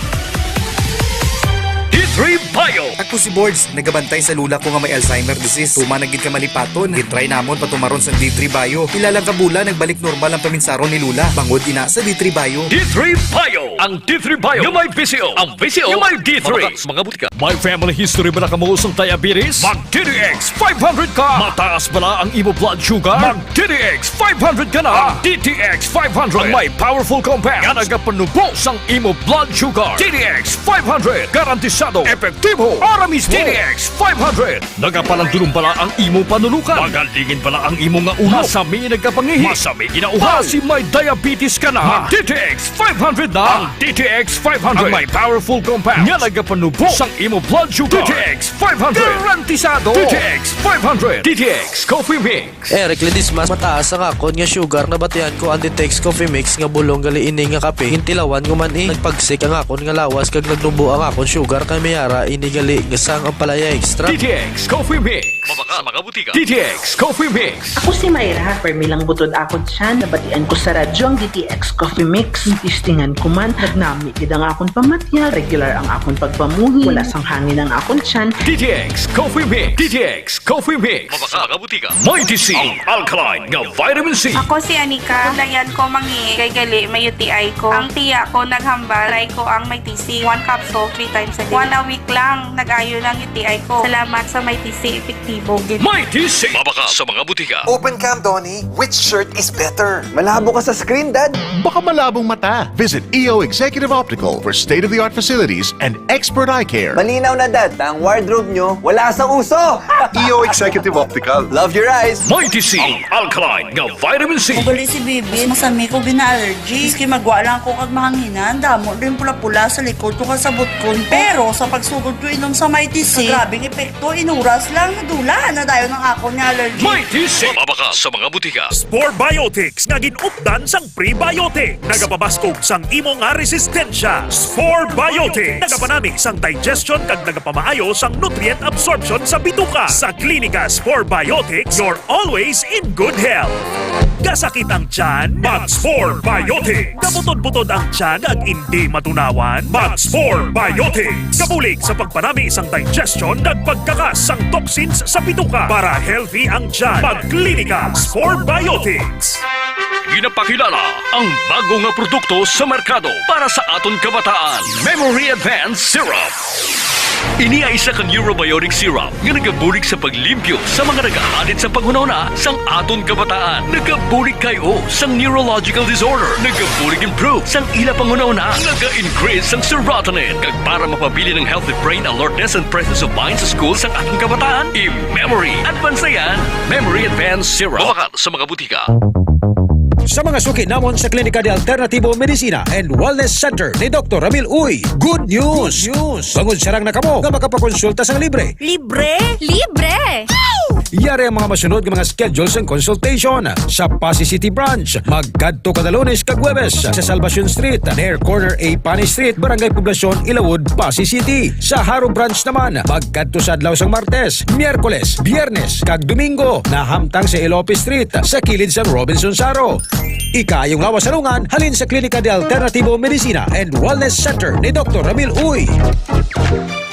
D3 Bio. Ako si Boards, nagabantay sa lula ko nga may Alzheimer disease. Tuma nagid ka malipaton, gitry namon patumaron sa D3 Bio. Ilang kabula nagbalik normal ang paminsaron ni lula. Bangod ina sa D3 Bio. D3 Bio. Ang D3 Bio yung may PCO. Ang PCO yung may D3. Mga butika. May family history ba na kamuusong diabetes? Mag DTX 500 ka. Mataas ba na ang imo blood sugar? Mag DTX 500 ka na. Ang DTX 500 ang may powerful compounds nga nagapanubos ang imo blood sugar. DTX 500 garantisado, epektibo, aramis DTX 500 nagapalandulong pala ang imo panulukan. Magalingin pala ang imo nga ulo. Masami nagkapangihi. Masami ginauhaw. Kasi may diabetes ka na. Mag DTX 500 na. Ang DTX 500 ang may powerful compounds nga nagapanubos ang imo blood sugar. DTX 500 garantisado. DTX 500 DTX Coffee Mix. Eric Ledismas, mataas ang akon nga sugar na batihan ko ang DTX Coffee Mix nga bulong gali ini nga kape. Hintilawan ko man nagpagsik ang akon nga lawas kag nagnubo ang akon sugar kay mayara ini gali nga sang ang palaya extra. DTX Coffee Mix. Mabaka mga butika. DTX Coffee Mix. Ako si Mayra, permilang butod ako siya, nabatian ko sa radyo ang DTX Coffee Mix. Tistingan ko man, nagnami gid ang akon pamatya, regular ang akon pagpamuhi, wala sang hangin ang akon tiyan. DTX Coffee Mix. DTX Coffee Mix. Mabaka mga butika. Mighty C. Ang alkaline nga vitamin C. Ako si Anika, layan ko mangi, kay gali may UTI ko. Ang tiya ko naghambal, try ko ang may TC, 1 capsule 3 times a day. 1 a week lang, nag-ayo ng UTI ko. Salamat sa may TC, epektibo. Mighty C. Mabaka sa mga butika. Open cam, Donnie. Which shirt is better? Malabo ka sa screen, Dad. Baka malabong mata. Visit EO Executive Optical for state-of-the-art facilities and expert eye care. Malinaw na, Dad. Ang wardrobe nyo, wala sa uso. EO Executive Optical. Love your eyes. Mighty C. Ang alkaline nga vitamin C. Ugali si Bibi, masami ko gina-allergy. Iski magwa lang ko kag mahanginan, damo din pula-pula sa likod ko kasabot ko. Pero sa pagsugod ko inom sa Mighty C, grabing epekto, inuras lang, nadula na dayon ng ako ni allergy. Mighty C. Mabaka sa mga butika. Spore Biotics nga ginupdan sang prebiotic. Nagapabaskog sang imo nga resistensya. Spore Biotics. Nagapanami sang digestion kag nagapamaayo sang nutrient absorption sa bituka. Sa klinika Spore Biotics, you're always in good health. Kasakit ang tiyan? Mag-Spore Biotics. Kaputod-putod ang tiyan ag hindi matunawan? Mag-Spore Biotics. Kabulig sa pagpanami isang digestion ag pagkakas sang toxins sa bituka para healthy ang tiyan. Mag-klinika Spore Biotics. Ginapakilala ang bago nga produkto sa merkado para sa aton kabataan. Memory Advanced Syrup. Ini ay isa ka neurobiotic syrup nga nagabulig sa paglimpyo sa mga nagahalit sa panghunahuna sang aton kabataan. Nagabulig kayo sang neurological disorder. Nagabulig improve sang ila panghunahuna. Naga-increase sang serotonin. Kag para mapabili ng healthy brain alertness and presence of mind sa school sang aton kabataan, i-Memory Advance na yan. Memory Advanced Syrup. Mabakal sa mga butika. Sa mga suki namon sa Klinika de Alternativo Medicina and Wellness Center ni Dr. Ramil Uy. Good news! Bangod sarang na kamo nga makapakonsulta sang libre. Libre? Libre! Yari ang mga masunod ng mga schedules and consultation sa Pasig City Branch. Magkadto kada Lunes kag Huwebes sa Salvacion Street, near corner A Pani Street, Barangay Poblacion, Ilawod, Pasig City. Sa Haro Branch naman, magkadto sa adlaw sang Martes, Miyerkules, Biyernes kag Domingo na hamtang sa Ilope Street sa kilid sang Robinson Saro. Ikayong lawas salungan halin sa Klinika de Alternativo Medicina and Wellness Center ni Dr. Ramil Uy.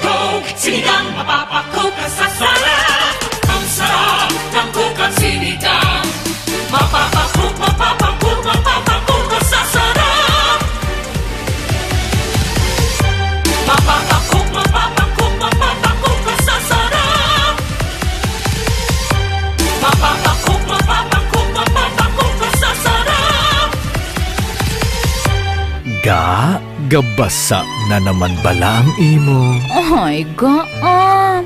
Coke, sinigang, mapapakook ka sa sarap. Ang sarap ng Coke at sinigang. Mapapakook ka sa sarap. Mapapakook ka sa sarap. Mapapakook ka sa sarap. Gabasa na naman bala ang imo. Ay,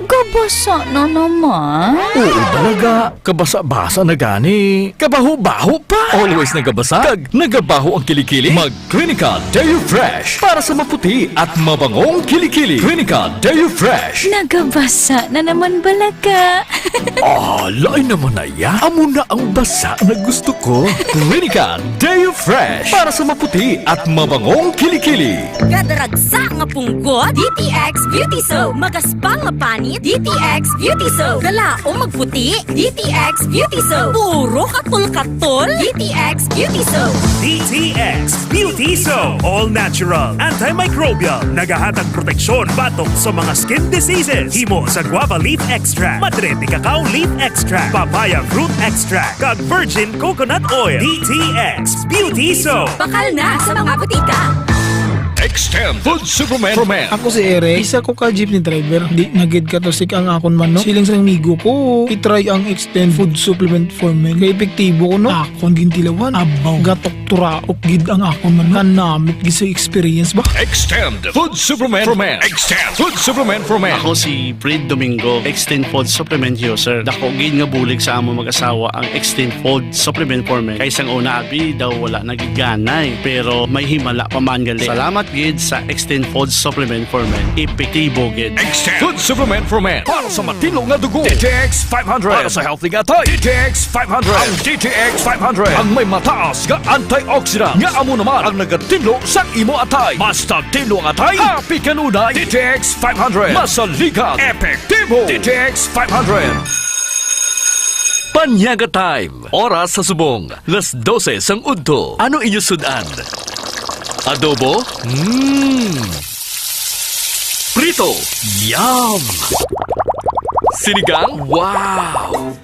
gabasa na naman. Oo talaga, kabasa-basa na gani. Kabaho-baho pa. Always nagabasa, kag nagabaho ang kilikili. Mag-Clinica Deo Fresh para sa maputi at mabangong kilikili. Clinica Deo Fresh. Nagabasa na naman balaga. Lain naman na ya. Amo na ang basa na gusto ko. Clinica Deo Fresh para sa maputi at mabangong kilikili. Kadaragsa nga punggot, DTX Beauty Soap. Magaspang nga panit, DTX Beauty Soap. Galao magputi, DTX Beauty Soap. Puro katul-katul, DTX Beauty Soap. DTX Beauty Soap. All natural, antimicrobial, nagahatag proteksyon batok sa mga skin diseases. Himo sa guava leaf extract, madre de cacao leaf extract, papaya fruit extract, kag virgin coconut oil. DTX Beauty Soap. Bakal na sa mga butika. Extend Food Superman. Ako si Eric, isa ko ka jeepney driver. Di nagid ka to sik ang akon man no. Siling sa migo ko, itry ang Extend Food Supplement for Men. Kaya epektibo ko no. Akon gintilawan, abaw, gatok turaok gid ang akon man. Kanamit gid sa experience ba? Extend Food Superman for Men. Extend Food Superman for Men. Ako si Fred Domingo, Extend Food Supplement user. Dako gid nga bulig sa amo mag-asawa ang Extend Food Supplement for Men. Kaysang una abi daw wala nagiganay, pero may himala pa man gali. Salamat gid sa Extend Food Supplement for Men. Epektibo gid. Extend Food Supplement for Men. Para sa matino nga dugo. DTX 500. Para sa healthy nga tayo. DTX 500. Ang DTX 500. Ang may mataas nga antioxidant. Nga amo naman ang nagatinlo sa imo atay. Basta tinlo ang atay, happy kanunay. DTX 500. Masaligan. Epektibo. DTX 500. Panyaga Time. Oras sa subong. Las 12 sang udto. Ano inyo sudan? Adobo? Prito? Yum! Sinigang? Wow!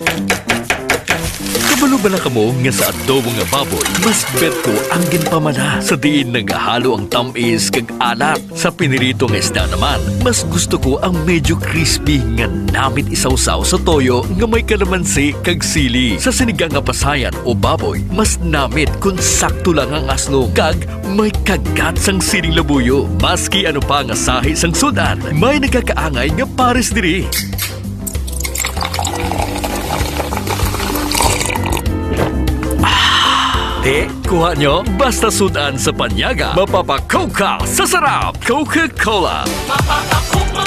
Kabalo ba na kamo nga sa adobo nga baboy? Mas bet ko ang ginpamana sa diin nagahalo ang tamis kag alat. Sa pinirito nga isda naman, mas gusto ko ang medyo crispy nga namit isawsaw sa toyo nga may kalamansi kag sili. Sa sinigang nga pasayan o baboy, mas namit kung sakto lang ang asno kag may kagat sang siling labuyo. Maski ano pa nga sahi sang sudan, may nagkakaangay nga pares diri. Kuha nyo, basta sudan sa panyaga, mapapakook ka sa sarap. Coca-Cola. Mapapakook ka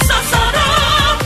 sa sarap.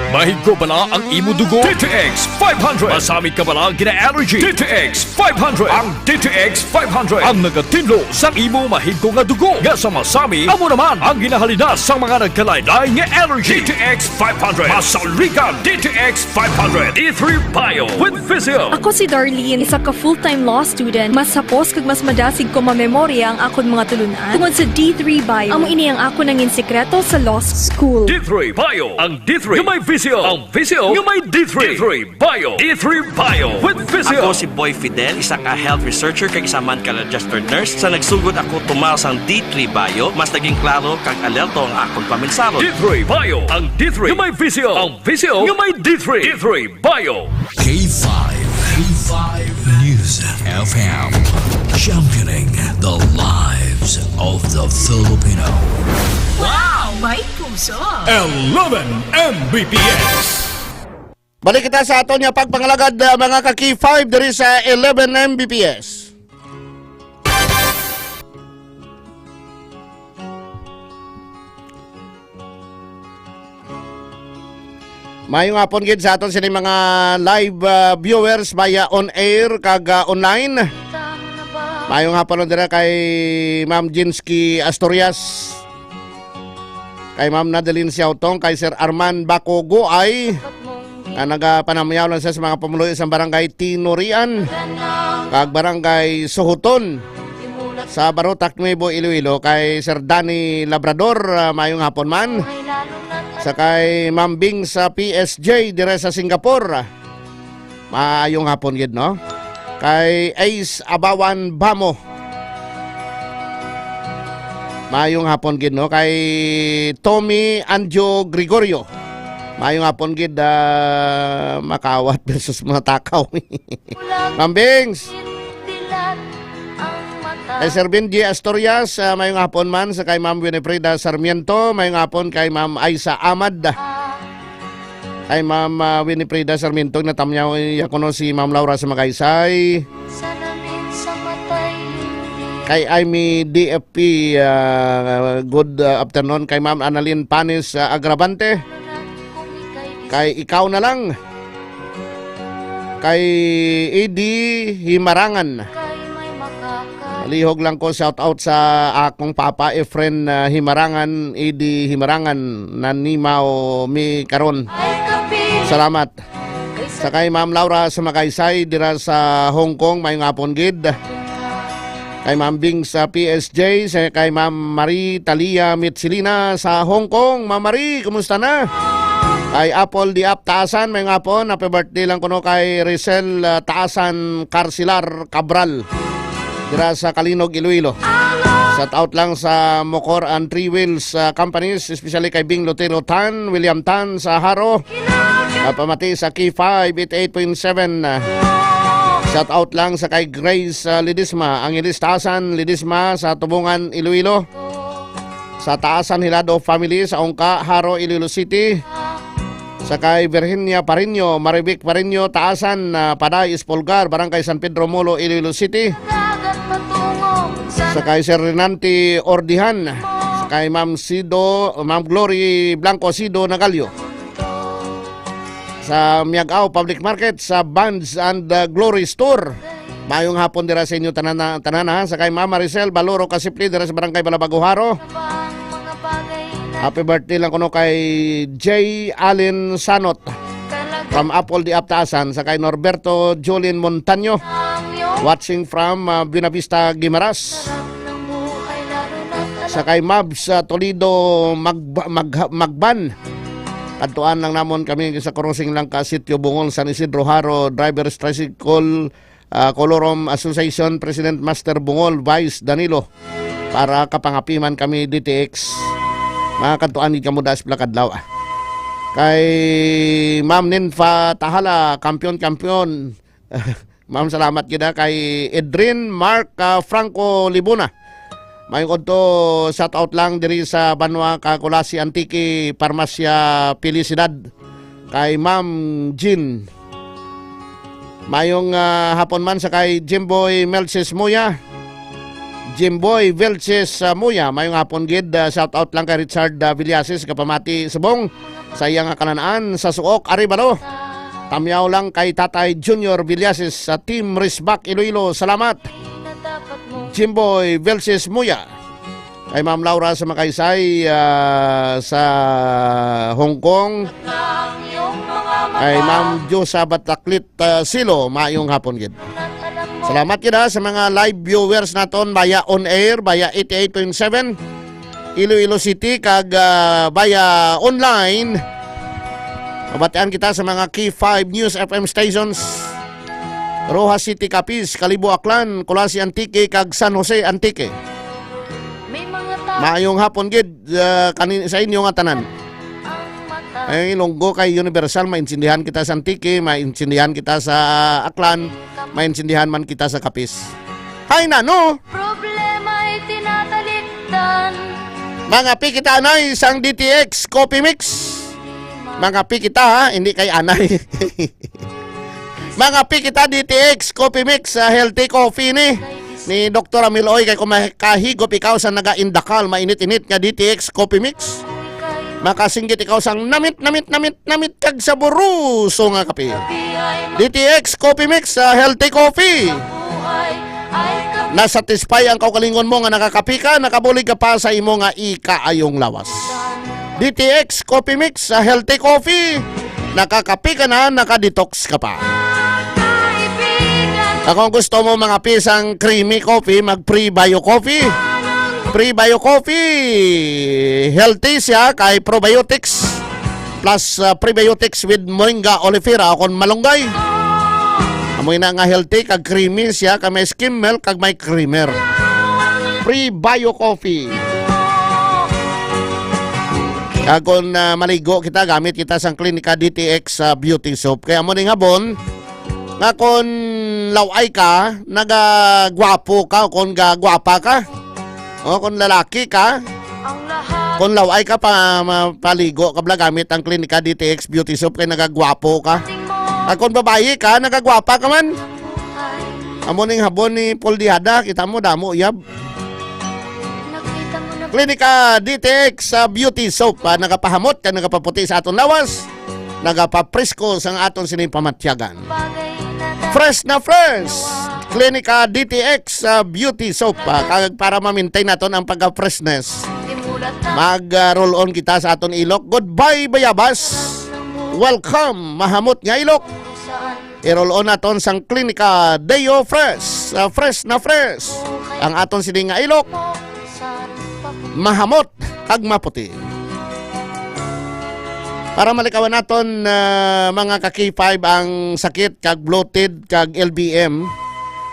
Mahigko bala ang imo dugo. DTX 500. Masamit ka bala gina-allergy. DTX 500. Ang DTX 500. Ang nagatinlo sang imo mahigko nga dugo. Nga sa masami, amo naman ang ginahalina sa mga nagkalaylay nga allergy. DTX 500. Masaligan. DTX 500. D3 Bio with Physio. Ako si Darlene, isa ka full-time law student. Mas hapos kag mas madasig ko mamemorya ang akon mga tulunan tungod sa D3 Bio. Amo ini ang ako nangin sekreto sa law school. D3 Bio. Ang D3 nga may Physio. Ang Physio nga may D3. D3 Bio. D3 Bio with Physio. Ako si Boy Fidel, isa ka health researcher kag isa man ka registered nurse. Sa nagsugod ako tumaw sang D3 Bio, mas naging klaro kag alerto ang akong paminsaro. D3 Bio. Ang D3 nga may Physio. Ang Physio nga may D3. D3 Bio. K5 News FM, championing the lives of the Filipino. Wow! May puso! 11 Mbps. Balik kita sa aton nga pagpangalagad mga ka-Key 5 diri sa 11 Mbps. Mayong hapon gid sa aton sini mga live viewers via on air kag online. Mayong hapon dira kay Ma'am Jinsky Astorias, kay Ma'am Nadeline Siautong, kay Sir Arman Bacogo ay nagapanamayaw lang sa mga pamuluyo sa barangay Tinorian kag barangay Suhuton sa Barotac, Nuevo Iloilo, kay Sir Danny Labrador, mayong hapon man. Sa kay Ma'am Bing sa PSG dire sa Singapore, mayong hapon gid no. Kay Ace Abawan Bamo, mayong hapon gid no. Kay Tommy Anjo Gregorio, mayong hapon gid, makawat versus mga takaw. Ma'am Bings. Kay Sir Benji Astorias, mayong hapon man. Sa kay Ma'am Winifreda Sarmiento, mayong hapon. Kay Ma'am Aisa Ahmad, kay Ma'am Winifreda Sarmiento, natamyaw yakuno si Ma'am Laura sa Magaysay. Kay Amy DFP, good afternoon. Kay Ma'am Annalyn Panis Agravante, kay Ikaw na Lang, kay Eddie Himarangan. Lihog lang ko, shout out sa akong papa Efren Himarangan, Eddie Himarangan, nanimaw mi karon. Salamat. Sa kay Ma'am Laura sa Magaysay dira sa Hong Kong, mayong hapon gid. Kay Ma'am Bing sa PSG, sa kay Ma'am Marie Talia Mitsilina sa Hong Kong. Ma'am Marie, kumusta na? Kay Apple di Up Taasan, mayong hapon. Happy birthday lang kuno kay Rizal Taasan Carcilar Cabral dira sa Kalinog, Iloilo. Shout out lang sa Mocor and Three Wheels companies, especially kay Bing Lotero Tan, William Tan sa Haro, pamati sa Key 5 88.7. Shout out lang sa kay Grace Lidisma, ang Taasan Lidisma sa Tubungan, Iloilo. Sa Taasan Hilado Family sa Ongka, Haro, Iloilo City. Sa kay Virginia Pareño, Marivic Pareño, Taasan, Paday, Espolgar, Barangay San Pedro Molo, Iloilo City. Sa kay Sir Renanti Ordihan, sa kay Ma'am Glory Blanco Sido Nagalio. Sa Miagao Public Market, sa Bands and Glory Store, mayong hapon dira sa inyo tanana. Sa kay Ma'am Maricel Baloro Kasipli dira sa Barangay Balabaguharo. Happy birthday lang kuno kay J. Allen Sanot from Apple di Aptaasan. Sa kay Norberto Jolin Montaño, watching from Buenavista, Guimaras. Sa kay Mabs Toledo Magban, kantuan lang namon kami sa crossing lang ka Sitio Bungol, San Isidro, Haro. Drivers Tricycle Colorom Association, President Master Bungol, Vice Danilo, para kapangapiman kami DTX. Mga kantuan ni Kamudas Plakadlaw. Kay Ma'am Ninfa Tahala, kampiyon. Ma'am, salamat kita. Kay Edrin Mark Franco Libuna, mayong konto shout out lang diri sa Banwa Kakulasi Antique Parmasya Felicidad. Kay Ma'am Jean, mayong hapon man. Sa kay Jimboy Melches Muya, Jimboy Velches Muya, mayong hapon gid. Shout out lang kay Richard Villasis, kapamati subong sa iyang kananaan sa Suok Aribalo. Tamyaw lang kay Tatay Junior Villasis sa Team Risbak Iloilo. Salamat Jimboy Velches Muya. Kay Ma'am Laura sa Makaysay sa Hong Kong. Kay Ma'am Josa Bataklit Silo, mayong hapon gid. Salamat kita sa mga live viewers naton via on air, via 88.7 Iloilo City, kag via online. Mabatian kita sa mga Key 5 News FM stations, Rojas City, Capiz, Calibo, Aklan, Colasi Antique, kag San Jose Antique. Maayong hapon gid sa inyo nga tanan. Ay Ilonggo kay Universal, maintindihan kita sa Antique, maintindihan kita sa Aklan, maintindihan man kita sa Capiz. Hay na no. Problema'y tinatalikdan. Mga pikitanay sang DTX Coffee Mix. Mga pi kita ha, hindi kay anay. Mga pi kita DTX Coffee Mix, healthy coffee ni Dr. Amiloy kay kumahigop ikaw sa naga-indakal mainit-init nga DTX Coffee Mix. Makasinggit ikaw sang namit kag saburuso nga kape. DTX Coffee Mix, healthy coffee. Nasatisfy ang kaugalingon mo nga nakakapi ka, nakabulig ka pa sa imo nga ikaayong lawas. DTX Coffee Mix, healthy coffee. Nakakapi ka na, nakadetox ka pa. Kung gusto mo mga pisang creamy coffee, mag pre-bio coffee. Pre-bio coffee, healthy siya kay probiotics plus prebiotics with moringa oleifera o kon malunggay. Amoy na nga healthy kag creamy siya kay may skim milk kag may creamer. Pre-bio coffee. Kag kung maligo kita, gamit kita sang Clinica DTX beauty soap. Kaya mo ning habon nga kung laway ka, nagagwapo ka, kung gagwapa ka, o kung lalaki ka, kung laway ka paligo, kabla gamit ang Clinica DTX Beauty Soap, kaya nagagwapo ka. At kung babae ka, nagagwapa ka man. Amo ning habon ni Paul Diada, kita mo, damo, yab. Clinica DTX Beauty Soap, nagapahamot, ka nagapaputi sa aton lawas, nagapapresko sa aton sinipamatyagan. Fresh na fresh. Clinica DTX Beauty Soap para ma-maintain naton ang pagka-freshness. Mag-roll on kita sa aton ilok. Goodbye bayabas. Welcome mahamot nga ilok. I-roll on naton sang Clinica Deo Fresh. Fresh na fresh. Ang aton sini nga ilok. Mahamot kag maputi. Para malikawan naton mga ka-K5 ang sakit kag bloated kag LBM,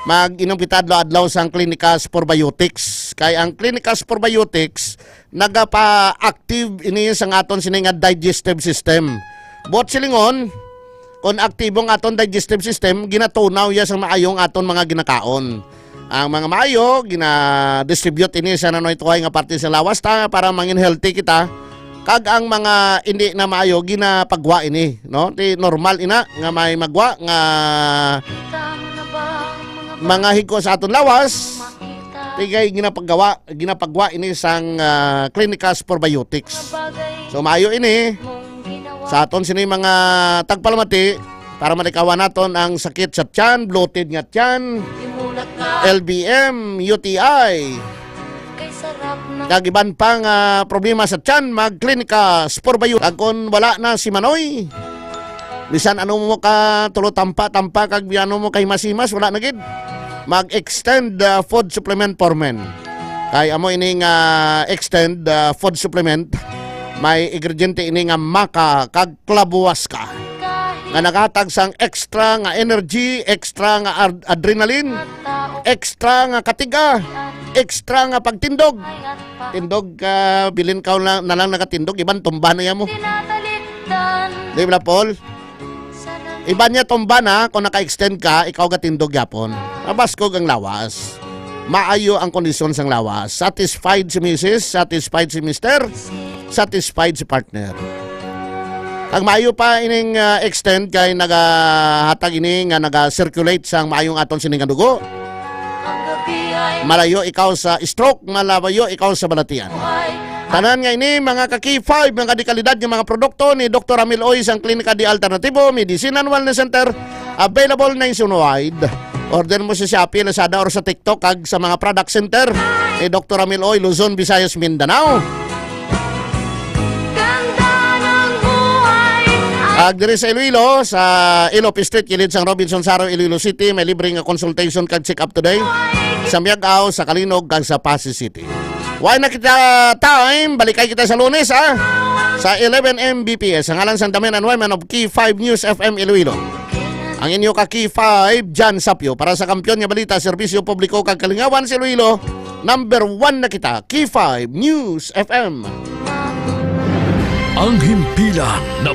mag-inom kita adlaw sang Clinica Sporbiotics. Kay ang Clinica Sporbiotics nagapa-active ini sang aton sini nga digestive system. Bot silingon, kung aktibong aton digestive system, ginatunaw ya sang maayong aton mga ginakaon. Ang mga maayo gina-distribute ini sa nanoy tuway nga parte sa lawas ta para mangin healthy kita. Kag ang mga hindi na maayo ginapagwa ini, no? Ti normal ina nga may magwa nga mga higko sa aton lawas. Tigay ginapagwa ini sang Clinica Sporbiotics. So maayo ini sa aton sini mga tagpalamati para malikawan naton ang sakit sa tiyan, bloated nga tiyan, LBM, UTI. Kag iban pang problema sa tiyan, mag-Clinica Sporbiotics. Kag kung wala na si Manoy, bisan ano mo ka tulo tampa kag ano mo kay masimas, wala na gid. Mag-extend food supplement for men. Kay amo ini nga extend food supplement, may ingrediente ini nga maka kag klabuwas ka. Nga naghatag sang extra nga energy, extra nga adrenaline, extra nga katiga, extra nga pagtindog. Tindog ka, bilin ka na lang nakatindog, iban tumba na yan mo. Di ba, Paul? Iban niya tumba na, kung naka-extend ka, ikaw katindog yapon. Mabaskog ang lawas. Maayo ang kondisyon sang lawas. Satisfied si Mrs., satisfied si Mr., satisfied si partner. Ang maayo pa ining extend kay nagahatag ini nga naga-circulate sang maayong aton sining nga dugo. Malayo ikaw sa stroke, malayo ikaw sa balatian. Tanan nga ini mga ka-K5, mga dekalidad ng mga produkto ni Dr. Amiloy sang Clinica de Alternativo Medicine and Wellness Center, available nationwide. Order mo sa Shopee, Lazada or sa TikTok kag sa mga product center ni Dr. Amiloy, Luzon, Visayas, Mindanao. Diri sa Iloilo, sa Ilope Street, kilid sang Robinson Saro, Iloilo City, may libreng consultation kag check up today. Sa Miagao, sa Kalinog, kag sa Pasig City. Why na kita time? Balikay kita sa Lunes, ha? Sa 11 Mbps, ang alang sang Damen and Women of K5 News FM Iloilo. Ang inyo ka K5, Jan Sapio, para sa kampiyon nga balita, serbisyo publiko kag kalingawan sa Iloilo, number 1 na kita, K5 News FM. Ang himpilan na